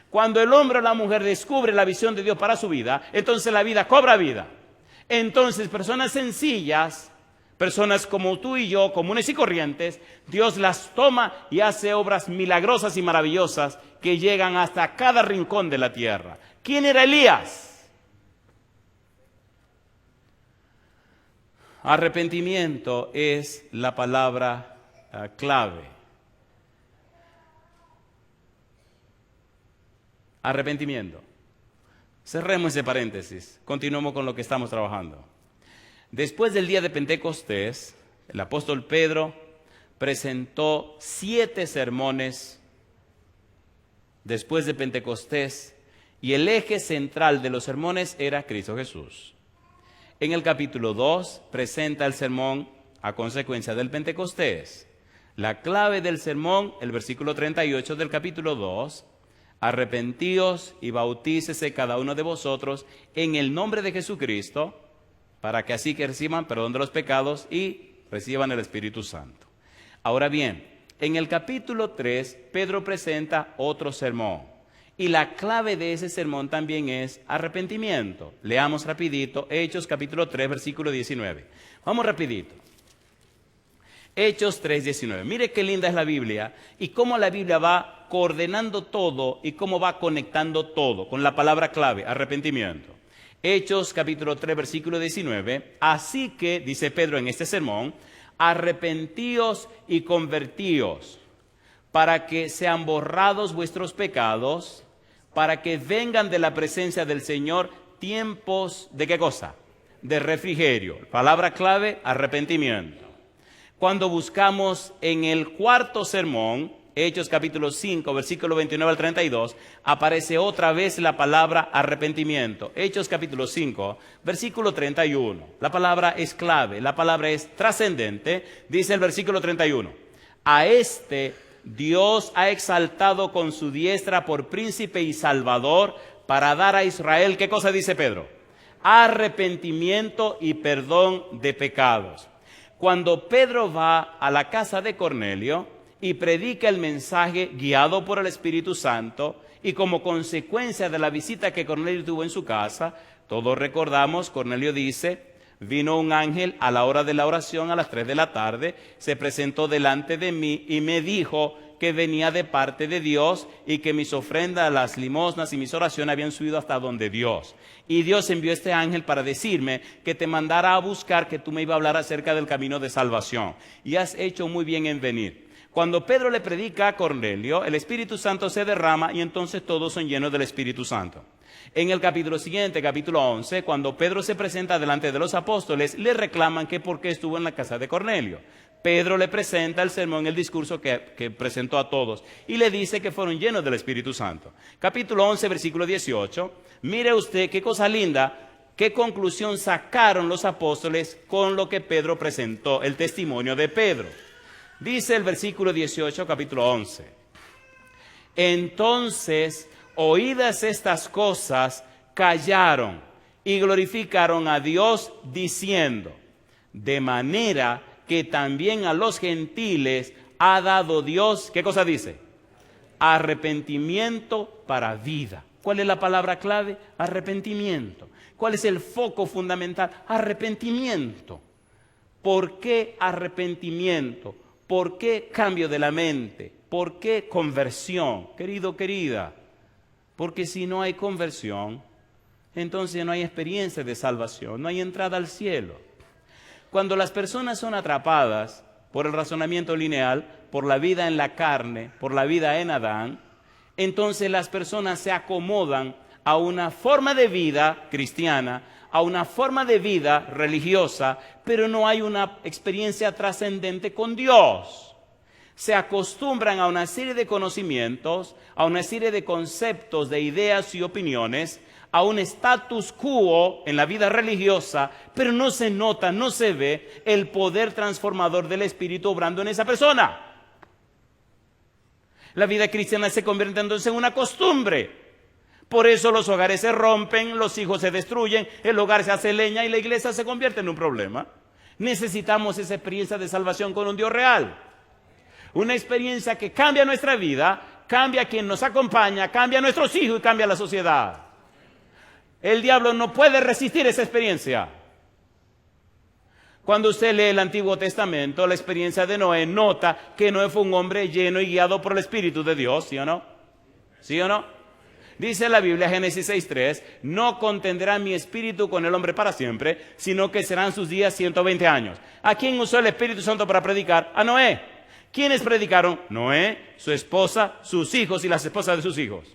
E: Cuando el hombre o la mujer descubre la visión de Dios para su vida, entonces la vida cobra vida. Entonces personas sencillas, personas como tú y yo, comunes y corrientes, Dios las toma y hace obras milagrosas y maravillosas que llegan hasta cada rincón de la tierra. ¿Quién era Elías? Arrepentimiento es la palabra clave. Arrepentimiento. Cerremos ese paréntesis. Continuemos con lo que estamos trabajando. Después del día de Pentecostés, el apóstol Pedro presentó 7 sermones después de Pentecostés y el eje central de los sermones era Cristo Jesús. En el capítulo 2 presenta el sermón a consecuencia del Pentecostés. La clave del sermón, el versículo 38 del capítulo 2, arrepentíos y bautícese cada uno de vosotros en el nombre de Jesucristo, para que así que reciban perdón de los pecados y reciban el Espíritu Santo. Ahora bien, en el capítulo 3, Pedro presenta otro sermón. Y la clave de ese sermón también es arrepentimiento. Leamos rapidito, Hechos capítulo 3, versículo 19. Vamos rapidito. Hechos 3, 19. Mire qué linda es la Biblia y cómo la Biblia va coordenando todo y cómo va conectando todo con la palabra clave, arrepentimiento. Hechos capítulo 3, versículo 19. Así que, dice Pedro en este sermón, arrepentíos y convertíos para que sean borrados vuestros pecados, para que vengan de la presencia del Señor tiempos de ¿qué cosa? De refrigerio. Palabra clave, arrepentimiento. Cuando buscamos en el cuarto sermón, Hechos capítulo 5, versículo 29 al 32, aparece otra vez la palabra arrepentimiento. Hechos capítulo 5, versículo 31. La palabra es clave, la palabra es trascendente. Dice el versículo 31. A este Dios ha exaltado con su diestra por príncipe y salvador para dar a Israel, ¿qué cosa dice Pedro? Arrepentimiento y perdón de pecados. Cuando Pedro va a la casa de Cornelio y predica el mensaje guiado por el Espíritu Santo, y como consecuencia de la visita que Cornelio tuvo en su casa, todos recordamos, Cornelio dice, vino un ángel a la hora de la oración a las 3 de la tarde, se presentó delante de mí y me dijo que venía de parte de Dios y que mis ofrendas, las limosnas y mis oraciones habían subido hasta donde Dios. Y Dios envió este ángel para decirme que te mandara a buscar, que tú me ibas a hablar acerca del camino de salvación. Y has hecho muy bien en venir. Cuando Pedro le predica a Cornelio, el Espíritu Santo se derrama y entonces todos son llenos del Espíritu Santo. En el capítulo siguiente, capítulo 11, cuando Pedro se presenta delante de los apóstoles, le reclaman que por qué estuvo en la casa de Cornelio. Pedro le presenta el sermón, el discurso que presentó a todos y le dice que fueron llenos del Espíritu Santo. Capítulo 11, versículo 18. Mire usted qué cosa linda, qué conclusión sacaron los apóstoles con lo que Pedro presentó, el testimonio de Pedro. Dice el versículo 18, capítulo 11. Entonces, oídas estas cosas, callaron y glorificaron a Dios diciendo, de manera que también a los gentiles ha dado Dios, ¿qué cosa dice? Arrepentimiento para vida. ¿Cuál es la palabra clave? Arrepentimiento. ¿Cuál es el foco fundamental? Arrepentimiento. ¿Por qué arrepentimiento? ¿Por qué cambio de la mente? ¿Por qué conversión? Querido, querida, porque si no hay conversión, entonces no hay experiencia de salvación, no hay entrada al cielo. Cuando las personas son atrapadas por el razonamiento lineal, por la vida en la carne, por la vida en Adán, entonces las personas se acomodan a una forma de vida cristiana, a una forma de vida religiosa, pero no hay una experiencia trascendente con Dios. Se acostumbran a una serie de conocimientos, a una serie de conceptos, de ideas y opiniones, a un status quo en la vida religiosa, pero no se nota, no se ve el poder transformador del Espíritu obrando en esa persona. La vida cristiana se convierte entonces en una costumbre. Por eso los hogares se rompen, los hijos se destruyen, el hogar se hace leña y la iglesia se convierte en un problema. Necesitamos esa experiencia de salvación con un Dios real. Una experiencia que cambia nuestra vida, cambia a quien nos acompaña, cambia a nuestros hijos y cambia a la sociedad. El diablo no puede resistir esa experiencia. Cuando usted lee el Antiguo Testamento, la experiencia de Noé, nota que Noé fue un hombre lleno y guiado por el Espíritu de Dios, ¿sí o no? ¿Sí o no? Dice la Biblia, Génesis 6:3, no contendrá mi espíritu con el hombre para siempre, sino que serán sus días 120 años. ¿A quién usó el Espíritu Santo para predicar? A Noé. ¿Quiénes predicaron? Noé, su esposa, sus hijos y las esposas de sus hijos.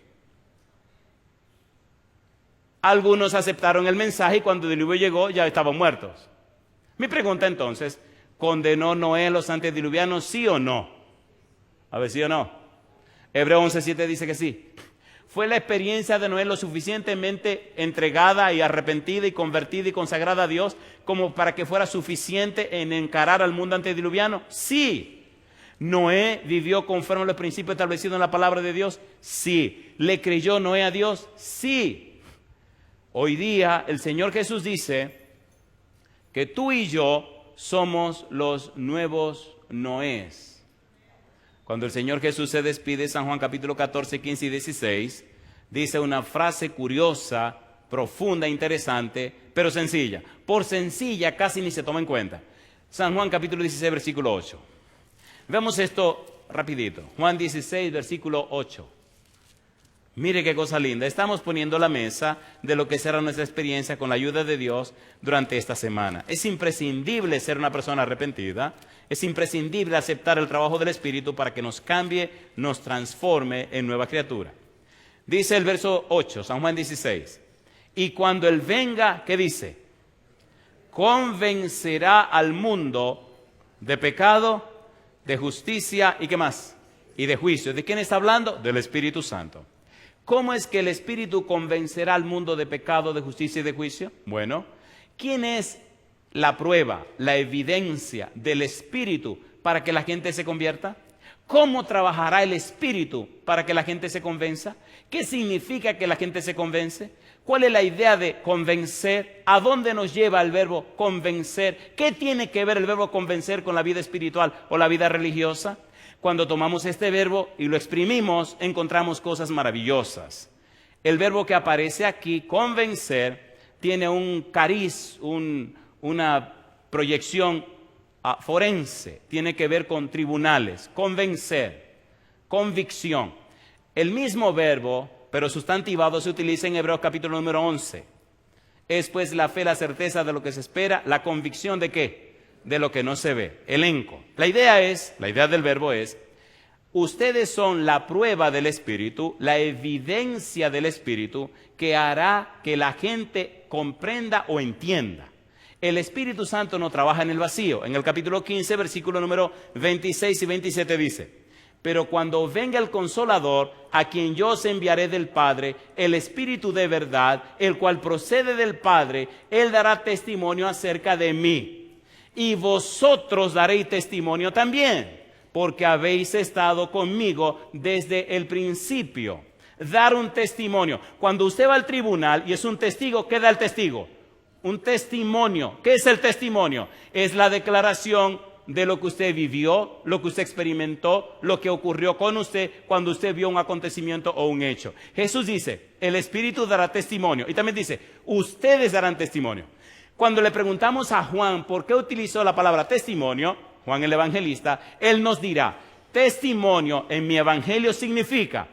E: Algunos aceptaron el mensaje y cuando el diluvio llegó ya estaban muertos. Mi pregunta entonces, ¿condenó Noé a los antediluvianos, sí o no? A ver, ¿sí o no? Hebreos 11:7 dice que sí. ¿Fue la experiencia de Noé lo suficientemente entregada y arrepentida y convertida y consagrada a Dios como para que fuera suficiente en encarar al mundo antediluviano? Sí. ¿Noé vivió conforme a los principios establecidos en la palabra de Dios? Sí. ¿Le creyó Noé a Dios? Sí. Hoy día el Señor Jesús dice que tú y yo somos los nuevos Noés. Cuando el Señor Jesús se despide, San Juan capítulo 14, 15 y 16, dice una frase curiosa, profunda, interesante, pero sencilla. Por sencilla casi ni se toma en cuenta. San Juan capítulo 16, versículo 8. Vemos esto rapidito. Juan 16, versículo 8. Mire qué cosa linda. Estamos poniendo la mesa de lo que será nuestra experiencia con la ayuda de Dios durante esta semana. Es imprescindible ser una persona arrepentida. Es imprescindible aceptar el trabajo del Espíritu para que nos cambie, nos transforme en nueva criatura. Dice el verso 8, San Juan 16. Y cuando Él venga, ¿qué dice? Convencerá al mundo de pecado, de justicia y ¿qué más? Y de juicio. ¿De quién está hablando? Del Espíritu Santo. ¿Cómo es que el Espíritu convencerá al mundo de pecado, de justicia y de juicio? Bueno, ¿quién es la prueba, la evidencia del Espíritu para que la gente se convierta? ¿Cómo trabajará el Espíritu para que la gente se convenza? ¿Qué significa que la gente se convence? ¿Cuál es la idea de convencer? ¿A dónde nos lleva el verbo convencer? ¿Qué tiene que ver el verbo convencer con la vida espiritual o la vida religiosa? Cuando tomamos este verbo y lo exprimimos, encontramos cosas maravillosas. El verbo que aparece aquí, convencer, tiene un cariz, una proyección forense. Tiene que ver con tribunales, convencer, convicción. El mismo verbo, pero sustantivado, se utiliza en Hebreos capítulo número 11. Es pues la fe, la certeza de lo que se espera, la convicción de ¿qué? De lo que no se ve, elenco. La idea del verbo es, ustedes son la prueba del Espíritu, la evidencia del Espíritu que hará que la gente comprenda o entienda. El Espíritu Santo no trabaja en el vacío. En el capítulo 15, versículo número 26 y 27 dice, pero cuando venga el Consolador, a quien yo os enviaré del Padre, el Espíritu de verdad, el cual procede del Padre, Él dará testimonio acerca de mí. Y vosotros daréis testimonio también, porque habéis estado conmigo desde el principio. Dar un testimonio. Cuando usted va al tribunal y es un testigo, ¿qué da el testigo? Un testimonio. ¿Qué es el testimonio? Es la declaración de lo que usted vivió, lo que usted experimentó, lo que ocurrió con usted cuando usted vio un acontecimiento o un hecho. Jesús dice, el Espíritu dará testimonio. Y también dice, ustedes darán testimonio. Cuando le preguntamos a Juan por qué utilizó la palabra testimonio, Juan el evangelista, él nos dirá, testimonio en mi evangelio significa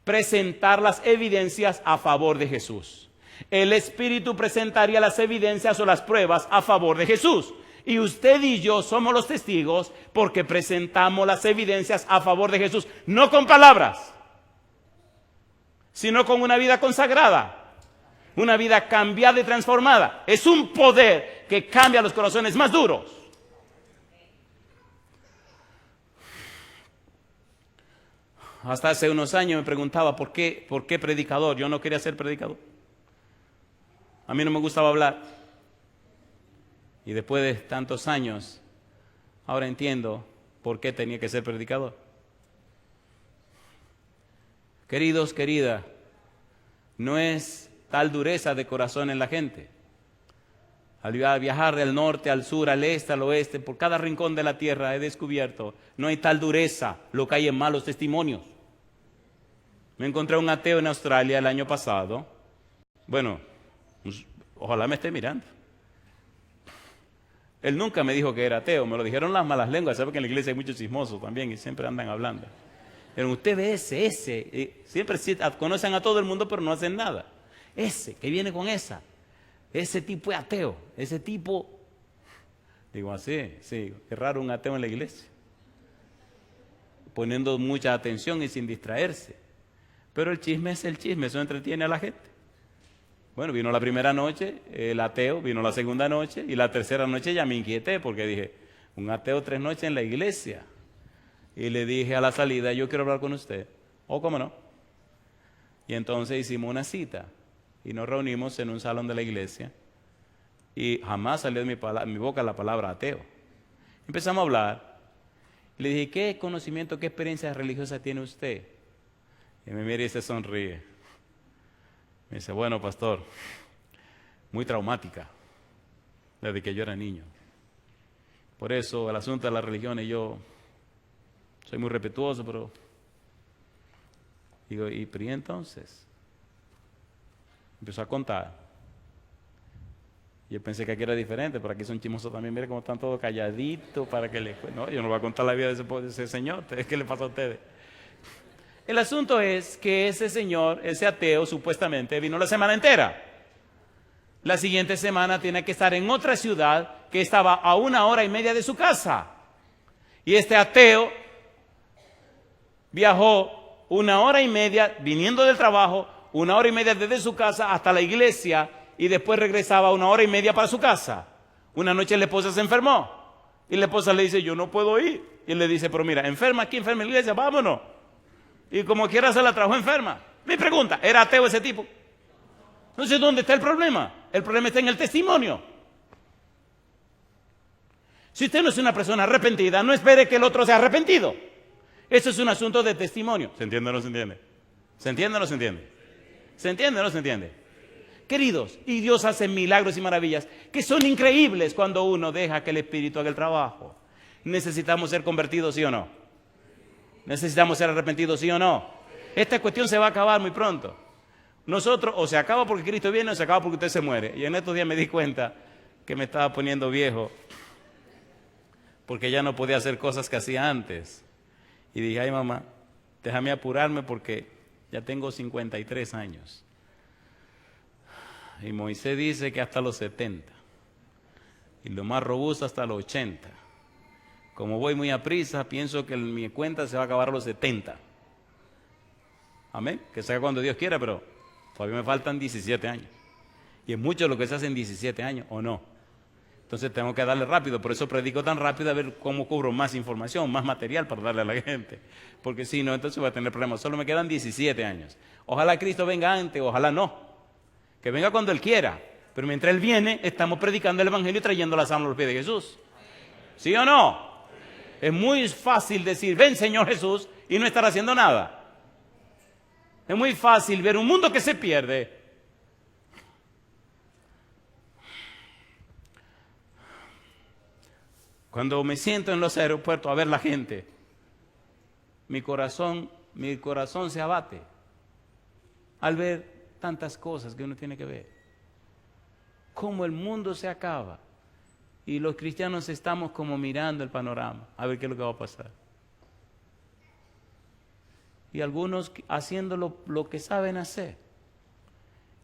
E: presentar las evidencias a favor de Jesús. El Espíritu presentaría las evidencias o las pruebas a favor de Jesús. Y usted y yo somos los testigos porque presentamos las evidencias a favor de Jesús, no con palabras, sino con una vida consagrada. Una vida cambiada y transformada. Es un poder que cambia los corazones más duros. Hasta hace unos años me preguntaba ¿por qué predicador? Yo no quería ser predicador. A mí no me gustaba hablar. Y después de tantos años, ahora entiendo por qué tenía que ser predicador. Queridos, querida, no es tal dureza de corazón en la gente. Al viajar del norte al sur, al este, al oeste, por cada rincón de la tierra he descubierto, no hay tal dureza, lo que hay en malos testimonios. Me encontré un ateo en Australia el año pasado. Bueno, ojalá me esté mirando. Él nunca me dijo que era ateo, me lo dijeron las malas lenguas, sabe que en la iglesia hay muchos chismosos también y siempre andan hablando. Pero usted ve ese, siempre conocen a todo el mundo pero no hacen nada. Ese, que viene con ese tipo es ateo, ese tipo, digo así, sí, qué raro un ateo en la iglesia, poniendo mucha atención y sin distraerse. Pero el chisme es el chisme, eso entretiene a la gente. Bueno, vino la primera noche, el ateo, vino la segunda noche y la tercera noche ya me inquieté porque dije, un ateo 3 noches en la iglesia. Y le dije a la salida, yo quiero hablar con usted. Oh, ¿cómo no? Y entonces hicimos una cita y nos reunimos en un salón de la iglesia y jamás salió de mi boca la palabra ateo. Empezamos a hablar. Le dije, ¿qué conocimiento, qué experiencia religiosa tiene usted? Y me mira y se sonríe. Me dice, bueno, pastor, muy traumática desde que yo era niño. Por eso el asunto de la religión y yo soy muy respetuoso, pero digo, ¿y entonces? Empezó a contar. Yo pensé que aquí era diferente, pero aquí son chismosos también. Mire cómo están todos calladitos para que les... No, yo no voy a contar la vida de ese señor. ¿Qué le pasa a ustedes? El asunto es que ese señor, ese ateo, supuestamente vino la semana entera. La siguiente semana tiene que estar en otra ciudad que estaba a 1 hora y media de su casa. Y este ateo viajó 1 hora y media viniendo del trabajo, 1 hora y media desde su casa hasta la iglesia y después regresaba 1 hora y media para su casa. Una noche la esposa se enfermó y la esposa le dice, yo no puedo ir. Y él le dice, pero mira, enferma aquí, enferma en la iglesia, vámonos. Y como quiera se la trajo enferma. Mi pregunta, ¿era ateo ese tipo? Entonces, ¿dónde está el problema? El problema está en el testimonio. Si usted no es una persona arrepentida, no espere que el otro sea arrepentido. Eso es un asunto de testimonio. ¿Se entiende o no se entiende? ¿Se entiende o no se entiende? ¿Se entiende o no se entiende? Queridos, y Dios hace milagros y maravillas que son increíbles cuando uno deja que el Espíritu haga el trabajo. ¿Necesitamos ser convertidos, sí o no? ¿Necesitamos ser arrepentidos, sí o no? Esta cuestión se va a acabar muy pronto. Nosotros, o se acaba porque Cristo viene o se acaba porque usted se muere. Y en estos días me di cuenta que me estaba poniendo viejo porque ya no podía hacer cosas que hacía antes. Y dije, ay mamá, déjame apurarme porque ya tengo 53 años. Y Moisés dice que hasta los 70. Y lo más robusto hasta los 80. Como voy muy a prisa, pienso que mi cuenta se va a acabar a los 70. Amén. Que sea cuando Dios quiera, pero todavía me faltan 17 años. Y es mucho lo que se hace en 17 años, ¿o no? Entonces tengo que darle rápido, por eso predico tan rápido a ver cómo cubro más información, más material para darle a la gente. Porque si no, entonces voy a tener problemas. Solo me quedan 17 años. Ojalá Cristo venga antes, ojalá no. Que venga cuando Él quiera. Pero mientras Él viene, estamos predicando el Evangelio y trayendo las almas a los pies de Jesús. ¿Sí o no? Es muy fácil decir, ven Señor Jesús, y no estar haciendo nada. Es muy fácil ver un mundo que se pierde. Cuando me siento en los aeropuertos a ver la gente, mi corazón se abate al ver tantas cosas que uno tiene que ver. Cómo el mundo se acaba y los cristianos estamos como mirando el panorama a ver qué es lo que va a pasar. Y algunos haciendo lo que saben hacer.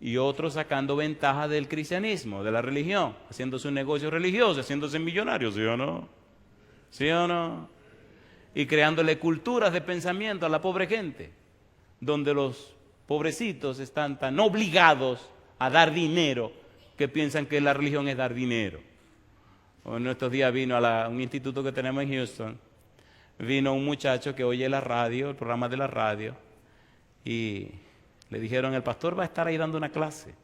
E: Y otros sacando ventaja del cristianismo, de la religión, haciendo su negocio religioso, haciéndose millonarios, ¿sí o no? ¿Sí o no? Y creándole culturas de pensamiento a la pobre gente, donde los pobrecitos están tan obligados a dar dinero que piensan que la religión es dar dinero. En estos días vino a un instituto que tenemos en Houston, vino un muchacho que oye la radio, el programa de la radio, y le dijeron, el pastor va a estar ahí dando una clase.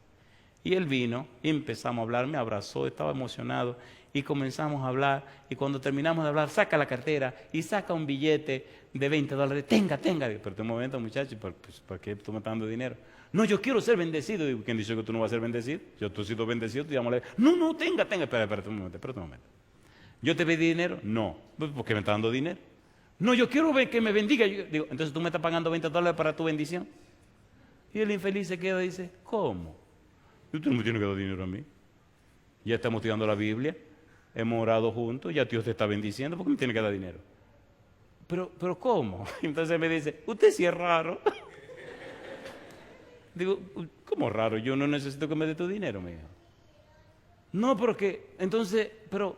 E: Y él vino, y empezamos a hablar, me abrazó, estaba emocionado, y comenzamos a hablar, y cuando terminamos de hablar, saca la cartera, y saca un billete de $20, tenga. Digo, pero un momento muchacho, ¿por qué tú me estás dando dinero? No, yo quiero ser bendecido. Digo, ¿quién dice que tú no vas a ser bendecido? Yo tú has sido bendecido, tú llámale. No, tenga. Espérate un momento. ¿Yo te pedí dinero? No. ¿Por qué me estás dando dinero? No, yo quiero ver que me bendiga. Yo digo, entonces tú me estás pagando $20 para tu bendición. Y el infeliz se queda y dice, ¿cómo? Usted no me tiene que dar dinero a mí. Ya estamos estudiando la Biblia, hemos orado juntos, ya Dios te está bendiciendo, ¿por qué me tiene que dar dinero? Pero ¿cómo? Entonces me dice, usted sí es raro. Digo, ¿cómo raro? Yo no necesito que me dé tu dinero, me dijo. No, porque, entonces, pero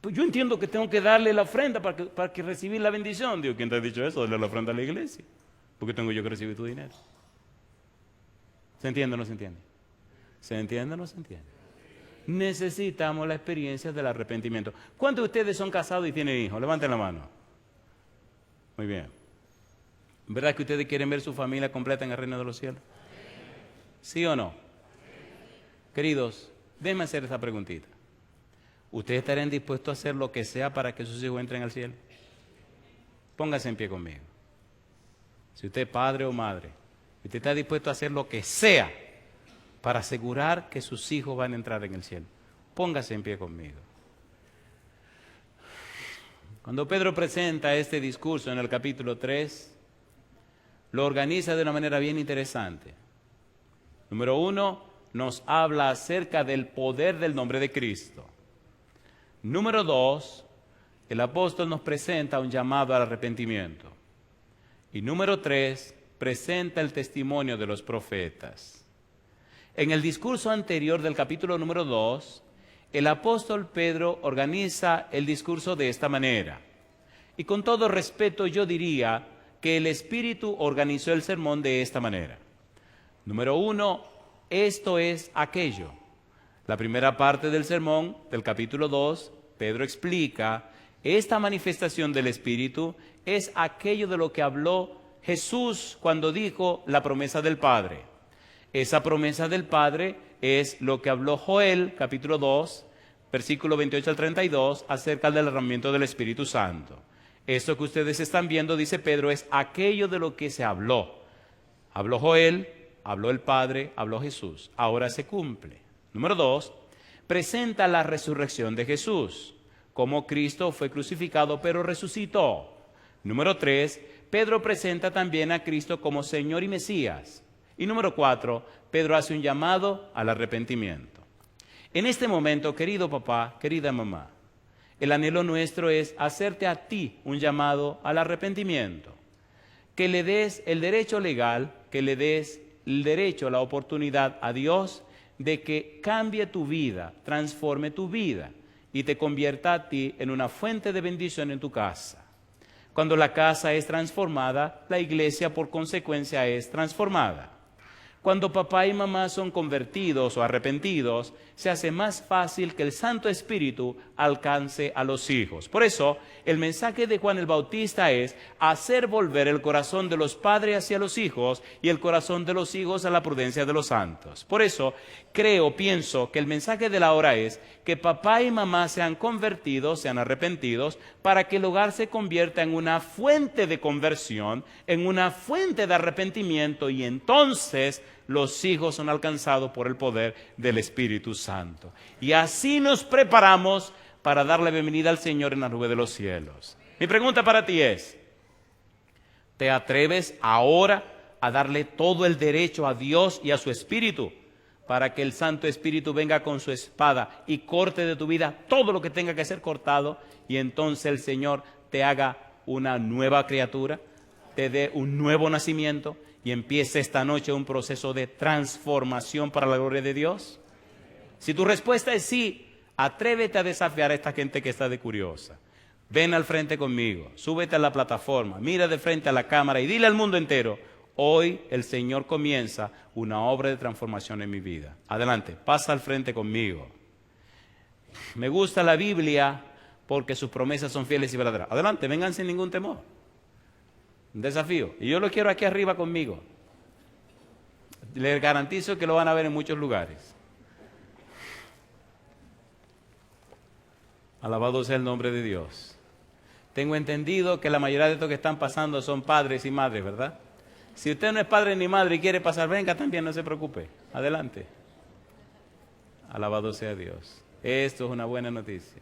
E: pues yo entiendo que tengo que darle la ofrenda para que recibir la bendición. Digo, ¿quién te ha dicho eso? Darle la ofrenda a la iglesia. ¿Por qué tengo yo que recibir tu dinero? ¿Se entiende o no se entiende? ¿Se entiende o no se entiende? Necesitamos la experiencia del arrepentimiento. ¿Cuántos de ustedes son casados y tienen hijos? Levanten la mano. Muy bien. ¿Verdad que ustedes quieren ver su familia completa en el reino de los cielos? ¿Sí o no? Queridos, déjenme hacer esta preguntita. ¿Ustedes estarían dispuestos a hacer lo que sea para que sus hijos entren al cielo? Póngase en pie conmigo. Si usted es padre o madre, usted está dispuesto a hacer lo que sea para asegurar que sus hijos van a entrar en el cielo. Póngase en pie conmigo. Cuando Pedro presenta este discurso en el capítulo 3, lo organiza de una manera bien interesante. Número 1, nos habla acerca del poder del nombre de Cristo. Número 2, el apóstol nos presenta un llamado al arrepentimiento. Y número 3, presenta el testimonio de los profetas. En el discurso anterior del capítulo número 2, el apóstol Pedro organiza el discurso de esta manera. Y con todo respeto yo diría que el Espíritu organizó el sermón de esta manera. Número 1, esto es aquello. La primera parte del sermón del capítulo 2, Pedro explica, esta manifestación del Espíritu es aquello de lo que habló Jesús cuando dijo la promesa del Padre. Esa promesa del Padre es lo que habló Joel, capítulo 2, versículo 28 al 32, acerca del derramamiento del Espíritu Santo. Esto que ustedes están viendo, dice Pedro, es aquello de lo que se habló. Habló Joel, habló el Padre, habló Jesús. Ahora se cumple. Número 2, presenta la resurrección de Jesús, como Cristo fue crucificado pero resucitó. Número 3, Pedro presenta también a Cristo como Señor y Mesías. Y número 4, Pedro hace un llamado al arrepentimiento. En este momento, querido papá, querida mamá, el anhelo nuestro es hacerte a ti un llamado al arrepentimiento. Que le des el derecho legal, que le des el derecho, la oportunidad a Dios de que cambie tu vida, transforme tu vida y te convierta a ti en una fuente de bendición en tu casa. Cuando la casa es transformada, la iglesia por consecuencia es transformada. Cuando papá y mamá son convertidos o arrepentidos, se hace más fácil que el Santo Espíritu alcance a los hijos. Por eso, el mensaje de Juan el Bautista es hacer volver el corazón de los padres hacia los hijos y el corazón de los hijos a la prudencia de los santos. Por eso, pienso que el mensaje de la hora es que papá y mamá sean convertidos, sean arrepentidos, para que el hogar se convierta en una fuente de conversión, en una fuente de arrepentimiento, y entonces los hijos son alcanzados por el poder del Espíritu Santo. Y así nos preparamos para darle bienvenida al Señor en la nube de los cielos. Mi pregunta para ti es, ¿te atreves ahora a darle todo el derecho a Dios y a su Espíritu para que el Santo Espíritu venga con su espada y corte de tu vida todo lo que tenga que ser cortado, y entonces el Señor te haga una nueva criatura, te dé un nuevo nacimiento y empiece esta noche un proceso de transformación para la gloria de Dios? Si tu respuesta es sí, atrévete a desafiar a esta gente que está de curiosa. Ven al frente conmigo, súbete a la plataforma, mira de frente a la cámara y dile al mundo entero, hoy el Señor comienza una obra de transformación en mi vida. Adelante, pasa al frente conmigo. Me gusta la Biblia porque sus promesas son fieles y verdaderas. Adelante, vengan sin ningún temor. Un desafío. Y yo lo quiero aquí arriba conmigo. Les garantizo que lo van a ver en muchos lugares. Alabado sea el nombre de Dios. Tengo entendido que la mayoría de estos que están pasando son padres y madres, ¿verdad? Si usted no es padre ni madre y quiere pasar, venga también, no se preocupe. Adelante. Alabado sea Dios. Esto es una buena noticia.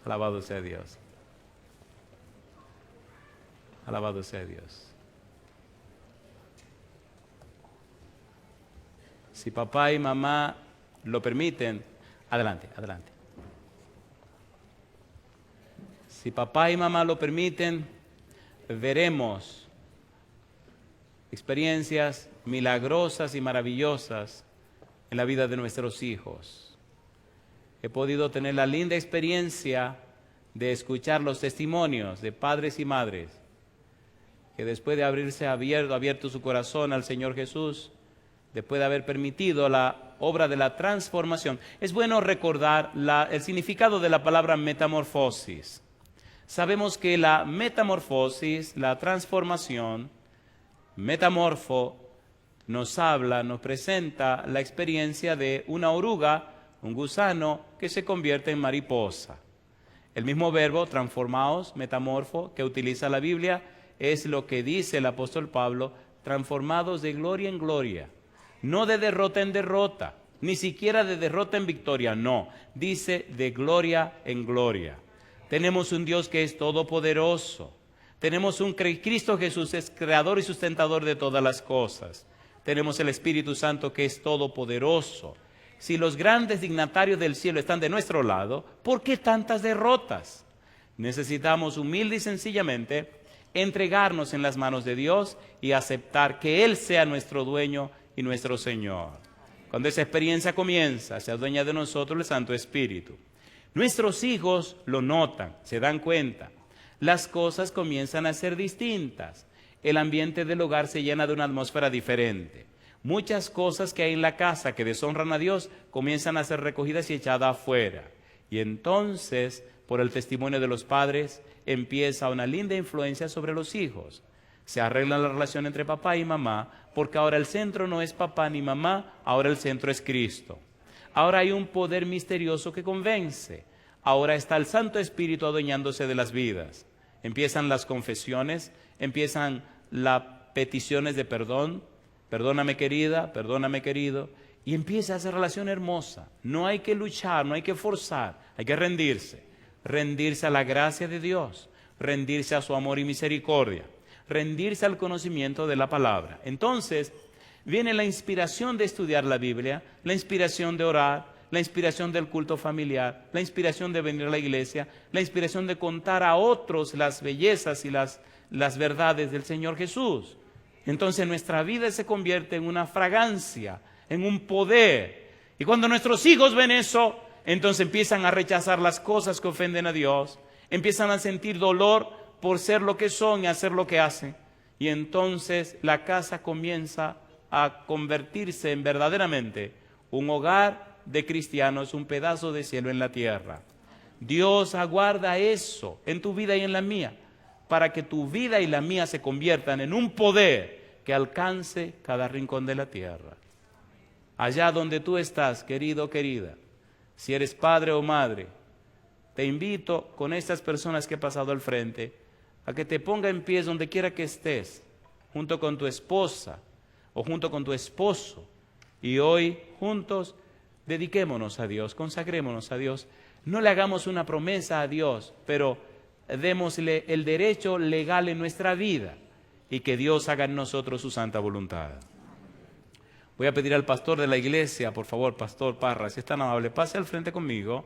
E: Alabado sea Dios. Alabado sea Dios. Si papá y mamá lo permiten, adelante, adelante. Si papá y mamá lo permiten, veremos experiencias milagrosas y maravillosas en la vida de nuestros hijos. He podido tener la linda experiencia de escuchar los testimonios de padres y madres que después de haberse abierto su corazón al Señor Jesús, después de haber permitido la obra de la transformación, es bueno recordar el significado de la palabra metamorfosis. sabemos que la metamorfosis, la transformación, metamorfo, nos habla, nos presenta la experiencia de una oruga, un gusano, que se convierte en mariposa. El mismo verbo, transformaos, metamorfo, que utiliza la Biblia, es lo que dice el apóstol Pablo, transformados de gloria en gloria. No de derrota en derrota, ni siquiera de derrota en victoria, no. Dice de gloria en gloria. Tenemos un Dios que es todopoderoso. Tenemos un Cristo Jesús, es creador y sustentador de todas las cosas. Tenemos el Espíritu Santo que es todopoderoso. Si los grandes dignatarios del cielo están de nuestro lado, ¿por qué tantas derrotas? Necesitamos humilde y sencillamente entregarnos en las manos de Dios y aceptar que Él sea nuestro dueño y nuestro Señor. Cuando esa experiencia comienza, se adueña de nosotros el Santo Espíritu. Nuestros hijos lo notan, se dan cuenta. Las cosas comienzan a ser distintas. El ambiente del hogar se llena de una atmósfera diferente. Muchas cosas que hay en la casa que deshonran a Dios comienzan a ser recogidas y echadas afuera. Y entonces, por el testimonio de los padres, empieza una linda influencia sobre los hijos. Se arregla la relación entre papá y mamá, porque ahora el centro no es papá ni mamá, ahora el centro es Cristo. Ahora hay un poder misterioso que convence. Ahora está el Santo Espíritu adueñándose de las vidas. Empiezan las confesiones, empiezan las peticiones de perdón. Perdóname querida, perdóname querido. Y empieza esa relación hermosa. No hay que luchar, no hay que forzar, hay que rendirse. Rendirse a la gracia de Dios, rendirse a su amor y misericordia, rendirse al conocimiento de la palabra. Entonces viene la inspiración de estudiar la Biblia, la inspiración de orar, la inspiración del culto familiar, la inspiración de venir a la iglesia, la inspiración de contar a otros las bellezas y las verdades del Señor Jesús. Entonces nuestra vida se convierte en una fragancia, en un poder. Y cuando nuestros hijos ven eso, entonces empiezan a rechazar las cosas que ofenden a Dios, empiezan a sentir dolor por ser lo que son y hacer lo que hacen. Y entonces la casa comienza a convertirse en verdaderamente un hogar de cristianos, un pedazo de cielo en la tierra. Dios aguarda eso en tu vida y en la mía, para que tu vida y la mía se conviertan en un poder que alcance cada rincón de la tierra. Allá donde tú estás, querido o querida, si eres padre o madre, te invito con estas personas que he pasado al frente a que te ponga en pie donde quiera que estés, junto con tu esposa o junto con tu esposo, y hoy juntos dediquémonos a Dios, consagrémonos a Dios. No le hagamos una promesa a Dios, pero démosle el derecho legal en nuestra vida y que Dios haga en nosotros su santa voluntad. Voy a pedir al pastor de la iglesia, por favor, Pastor Parra, si es tan amable, pase al frente conmigo.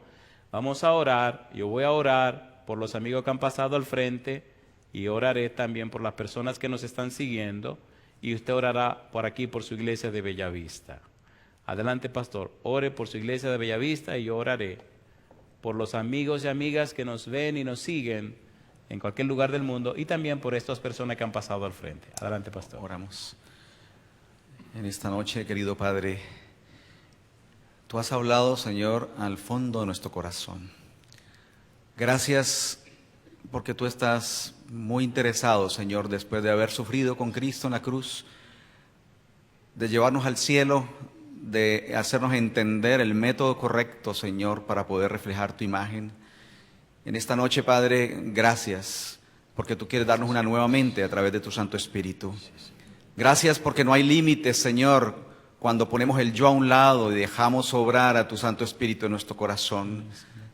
E: Vamos a orar. Yo voy a orar por los amigos que han pasado al frente y oraré también por las personas que nos están siguiendo, y usted orará por aquí, por su iglesia de Bellavista. Adelante, pastor, ore por su iglesia de Bellavista y yo oraré por los amigos y amigas que nos ven y nos siguen en cualquier lugar del mundo, y también por estas personas que han pasado al frente. Adelante, pastor.
A: Oramos. En esta noche, querido Padre, tú has hablado, Señor, al fondo de nuestro corazón. Gracias porque tú estás muy interesado, Señor, después de haber sufrido con Cristo en la cruz, de llevarnos al cielo, de hacernos entender el método correcto, Señor, para poder reflejar tu imagen. En esta noche, Padre, gracias porque tú quieres darnos una nueva mente a través de tu Santo Espíritu. Gracias porque no hay límites, Señor, cuando ponemos el yo a un lado y dejamos obrar a tu Santo Espíritu en nuestro corazón.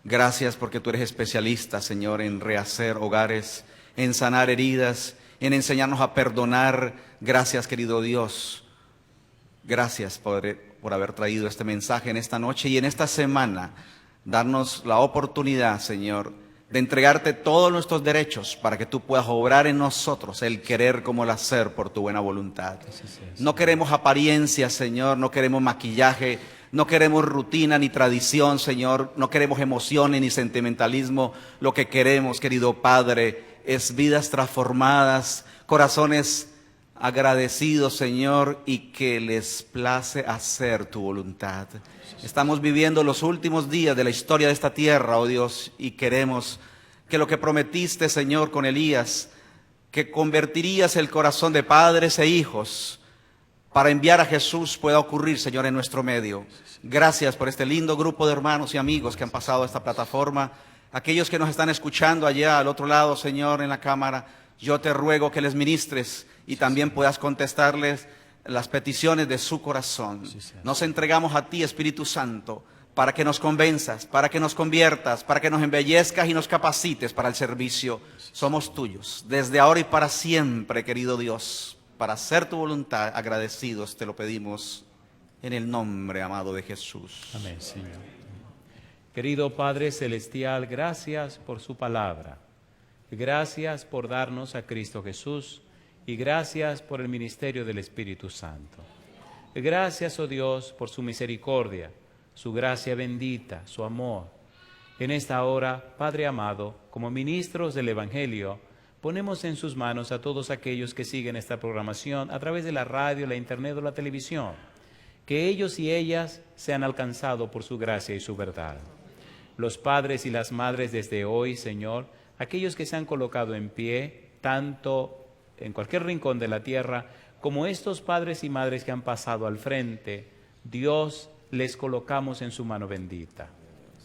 A: Gracias porque tú eres especialista, Señor, en rehacer hogares, en sanar heridas, en enseñarnos a perdonar. Gracias, querido Dios. Gracias, Padre, por haber traído este mensaje en esta noche y en esta semana. Darnos la oportunidad, Señor, de entregarte todos nuestros derechos para que tú puedas obrar en nosotros el querer como el hacer por tu buena voluntad. No queremos apariencia, Señor, no queremos maquillaje, no queremos rutina ni tradición, Señor, no queremos emociones ni sentimentalismo. Lo que queremos, querido Padre, es vidas transformadas, corazones agradecidos, Señor, y que les place hacer tu voluntad. Estamos viviendo los últimos días de la historia de esta tierra, oh Dios, y queremos que lo que prometiste, Señor, con Elías, que convertirías el corazón de padres e hijos para enviar a Jesús, pueda ocurrir, Señor, en nuestro medio. Gracias por este lindo grupo de hermanos y amigos que han pasado a esta plataforma. Aquellos que nos están escuchando allá al otro lado, Señor, en la cámara, yo te ruego que les ministres y también puedas contestarles las peticiones de su corazón. Nos entregamos a ti, Espíritu Santo, para que nos convenzas, para que nos conviertas, para que nos embellezcas y nos capacites para el servicio. Somos tuyos, desde ahora y para siempre, querido Dios. Para hacer tu voluntad, agradecidos te lo pedimos en el nombre amado de Jesús.
E: Amén, Señor. Querido Padre Celestial, gracias por su palabra. Gracias por darnos a Cristo Jesús y gracias por el ministerio del Espíritu Santo. Gracias, oh Dios, por su misericordia, su gracia bendita, su amor. En esta hora, Padre amado, como ministros del Evangelio, ponemos en sus manos a todos aquellos que siguen esta programación a través de la radio, la internet o la televisión. Que ellos y ellas sean alcanzados por su gracia y su verdad. Los padres y las madres desde hoy, Señor, aquellos que se han colocado en pie, tanto en cualquier rincón de la tierra, como estos padres y madres que han pasado al frente, Dios, les colocamos en su mano bendita.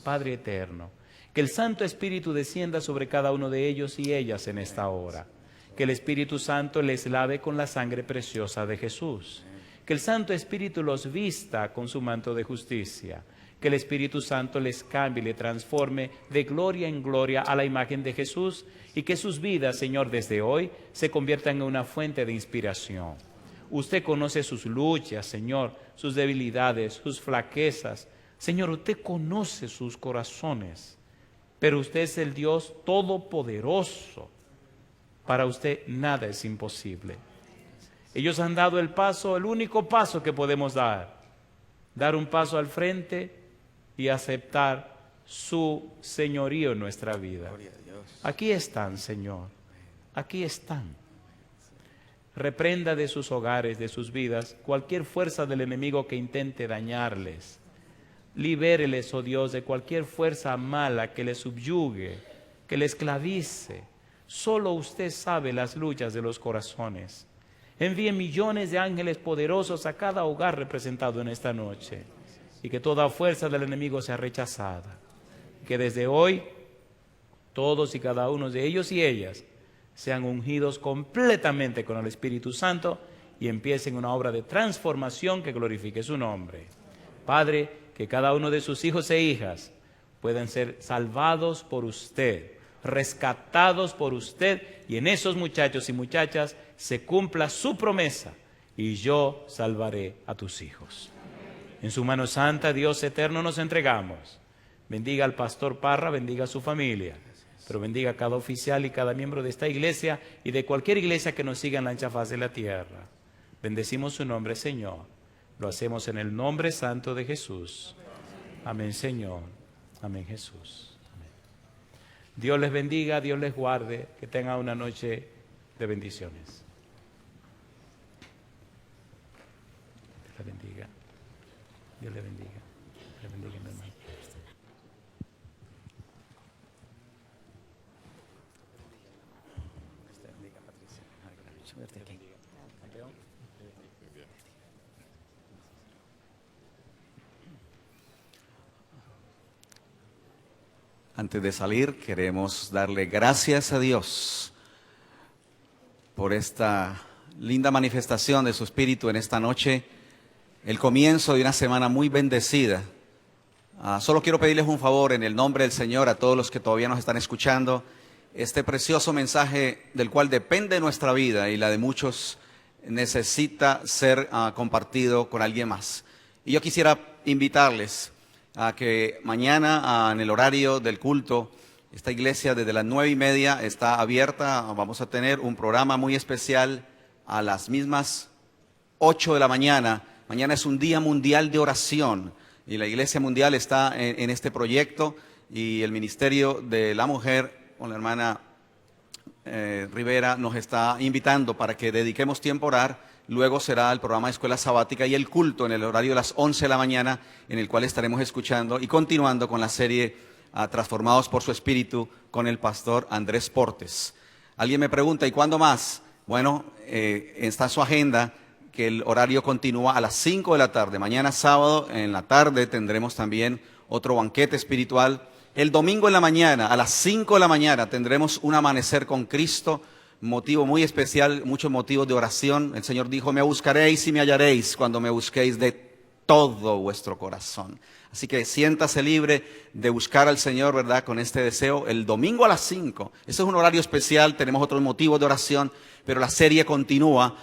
E: Padre eterno, que el Santo Espíritu descienda sobre cada uno de ellos y ellas en esta hora. Que el Espíritu Santo les lave con la sangre preciosa de Jesús. Que el Santo Espíritu los vista con su manto de justicia. Que el Espíritu Santo les cambie y les transforme de gloria en gloria a la imagen de Jesús y que sus vidas, Señor, desde hoy se conviertan en una fuente de inspiración. Usted conoce sus luchas, Señor, sus debilidades, sus flaquezas. Señor, usted conoce sus corazones, pero usted es el Dios todopoderoso. Para usted nada es imposible. Ellos han dado el paso, el único paso que podemos dar un paso al frente y aceptar su señorío en nuestra vida. Aquí están, Señor, aquí están. Reprenda de sus hogares, de sus vidas, cualquier fuerza del enemigo que intente dañarles. Libéreles, oh Dios, de cualquier fuerza mala que les subyugue, que les esclavice. Solo usted sabe las luchas de los corazones. Envíe millones de ángeles poderosos a cada hogar representado en esta noche y que toda fuerza del enemigo sea rechazada. Que desde hoy todos y cada uno de ellos y ellas sean ungidos completamente con el Espíritu Santo y empiecen una obra de transformación que glorifique su nombre. Padre, que cada uno de sus hijos e hijas puedan ser salvados por usted, rescatados por usted, y en esos muchachos y muchachas se cumpla su promesa: y yo salvaré a tus hijos. En su mano santa, Dios eterno, nos entregamos. Bendiga al pastor Parra, bendiga a su familia, pero bendiga a cada oficial y cada miembro de esta iglesia y de cualquier iglesia que nos siga en la ancha faz de la tierra. Bendecimos su nombre, Señor. Lo hacemos en el nombre santo de Jesús. Amén, Señor. Amén, Jesús. Amén. Dios les bendiga, Dios les guarde, que tengan una noche de bendiciones. Dios les bendiga. Dios les bendiga. Dios les bendiga, mi hermano.
A: Antes de salir, queremos darle gracias a Dios por esta linda manifestación de su Espíritu en esta noche, el comienzo de una semana muy bendecida. Solo quiero pedirles un favor en el nombre del Señor a todos los que todavía nos están escuchando. Este precioso mensaje del cual depende nuestra vida y la de muchos necesita ser compartido con alguien más. Y yo quisiera invitarles a que mañana en el horario del culto, esta iglesia desde las 9:30 está abierta. Vamos a tener un programa muy especial a las mismas 8 de la mañana. Mañana es un día mundial de oración y la Iglesia Mundial está en este proyecto, y el Ministerio de la Mujer con la hermana Rivera nos está invitando para que dediquemos tiempo a orar. Luego será el programa de escuela sabática y el culto en el horario de las 11 de la mañana, en el cual estaremos escuchando y continuando con la serie Transformados por su Espíritu con el pastor Andrés Portes. Alguien me pregunta, ¿y cuándo más? Bueno, está en su agenda que el horario continúa a las 5 de la tarde. Mañana sábado en la tarde tendremos también otro banquete espiritual. El domingo en la mañana, a las 5 de la mañana, tendremos un amanecer con Cristo, motivo muy especial, muchos motivos de oración. El Señor dijo, me buscaréis y me hallaréis cuando me busquéis de todo vuestro corazón. Así que siéntase libre de buscar al Señor, ¿verdad? Con este deseo. El domingo a las 5. Ese es un horario especial, tenemos otros motivos de oración, pero la serie continúa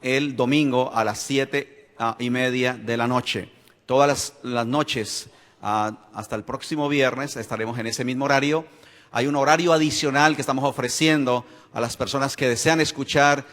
A: el domingo a las 7:30 de la noche. Todas las noches, hasta el próximo viernes, estaremos en ese mismo horario. Hay un horario adicional que estamos ofreciendo a las personas que desean escuchar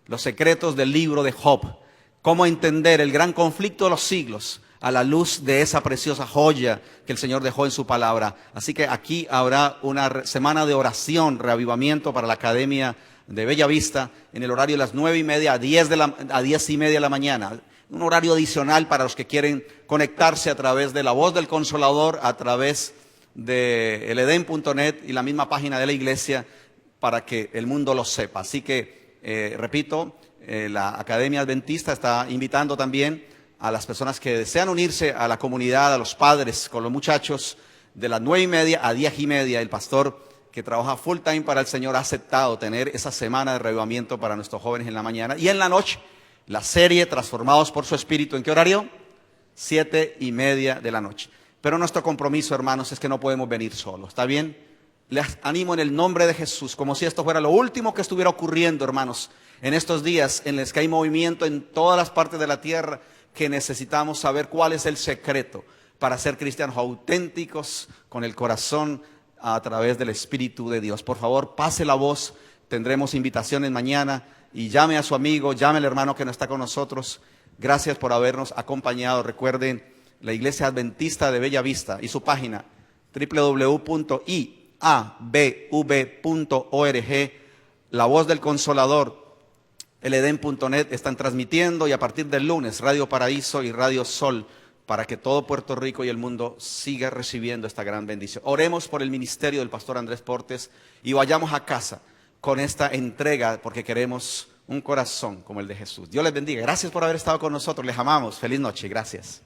A: los secretos del libro de Job. Cómo entender el gran conflicto de los siglos a la luz de esa preciosa joya que el Señor dejó en su palabra. Así que aquí habrá una semana de oración, reavivamiento para la Academia de Bella Vista en el horario de las 9:30 a 10:30 de la mañana. Un horario adicional para los que quieren conectarse a través de la voz del Consolador, a través de eleden.net y la misma página de la iglesia, para que el mundo lo sepa. Así que, repito, la Academia Adventista está invitando también a las personas que desean unirse a la comunidad, a los padres, con los muchachos, de las 9:30 a 10:30. El pastor que trabaja full time para el Señor ha aceptado tener esa semana de reavivamiento para nuestros jóvenes en la mañana. Y en la noche, la serie Transformados por su Espíritu. ¿En qué horario? 7:30 de la noche. Pero nuestro compromiso, hermanos, es que no podemos venir solos. ¿Está bien? Les animo en el nombre de Jesús, como si esto fuera lo último que estuviera ocurriendo, hermanos, en estos días en los que hay movimiento en todas las partes de la tierra, que necesitamos saber cuál es el secreto para ser cristianos auténticos con el corazón a través del Espíritu de Dios. Por favor, pase la voz, tendremos invitaciones mañana y llame a su amigo, llame al hermano que no está con nosotros. Gracias por habernos acompañado. Recuerden, la Iglesia Adventista de Bella Vista y su página www.iabv.org, La Voz del Consolador, eleden.net están transmitiendo, y a partir del lunes Radio Paraíso y Radio Sol, para que todo Puerto Rico y el mundo siga recibiendo esta gran bendición. Oremos por el ministerio del pastor Andrés Portes y vayamos a casa con esta entrega, porque queremos un corazón como el de Jesús. Dios les bendiga. Gracias por haber estado con nosotros. Les amamos. Feliz noche. Gracias.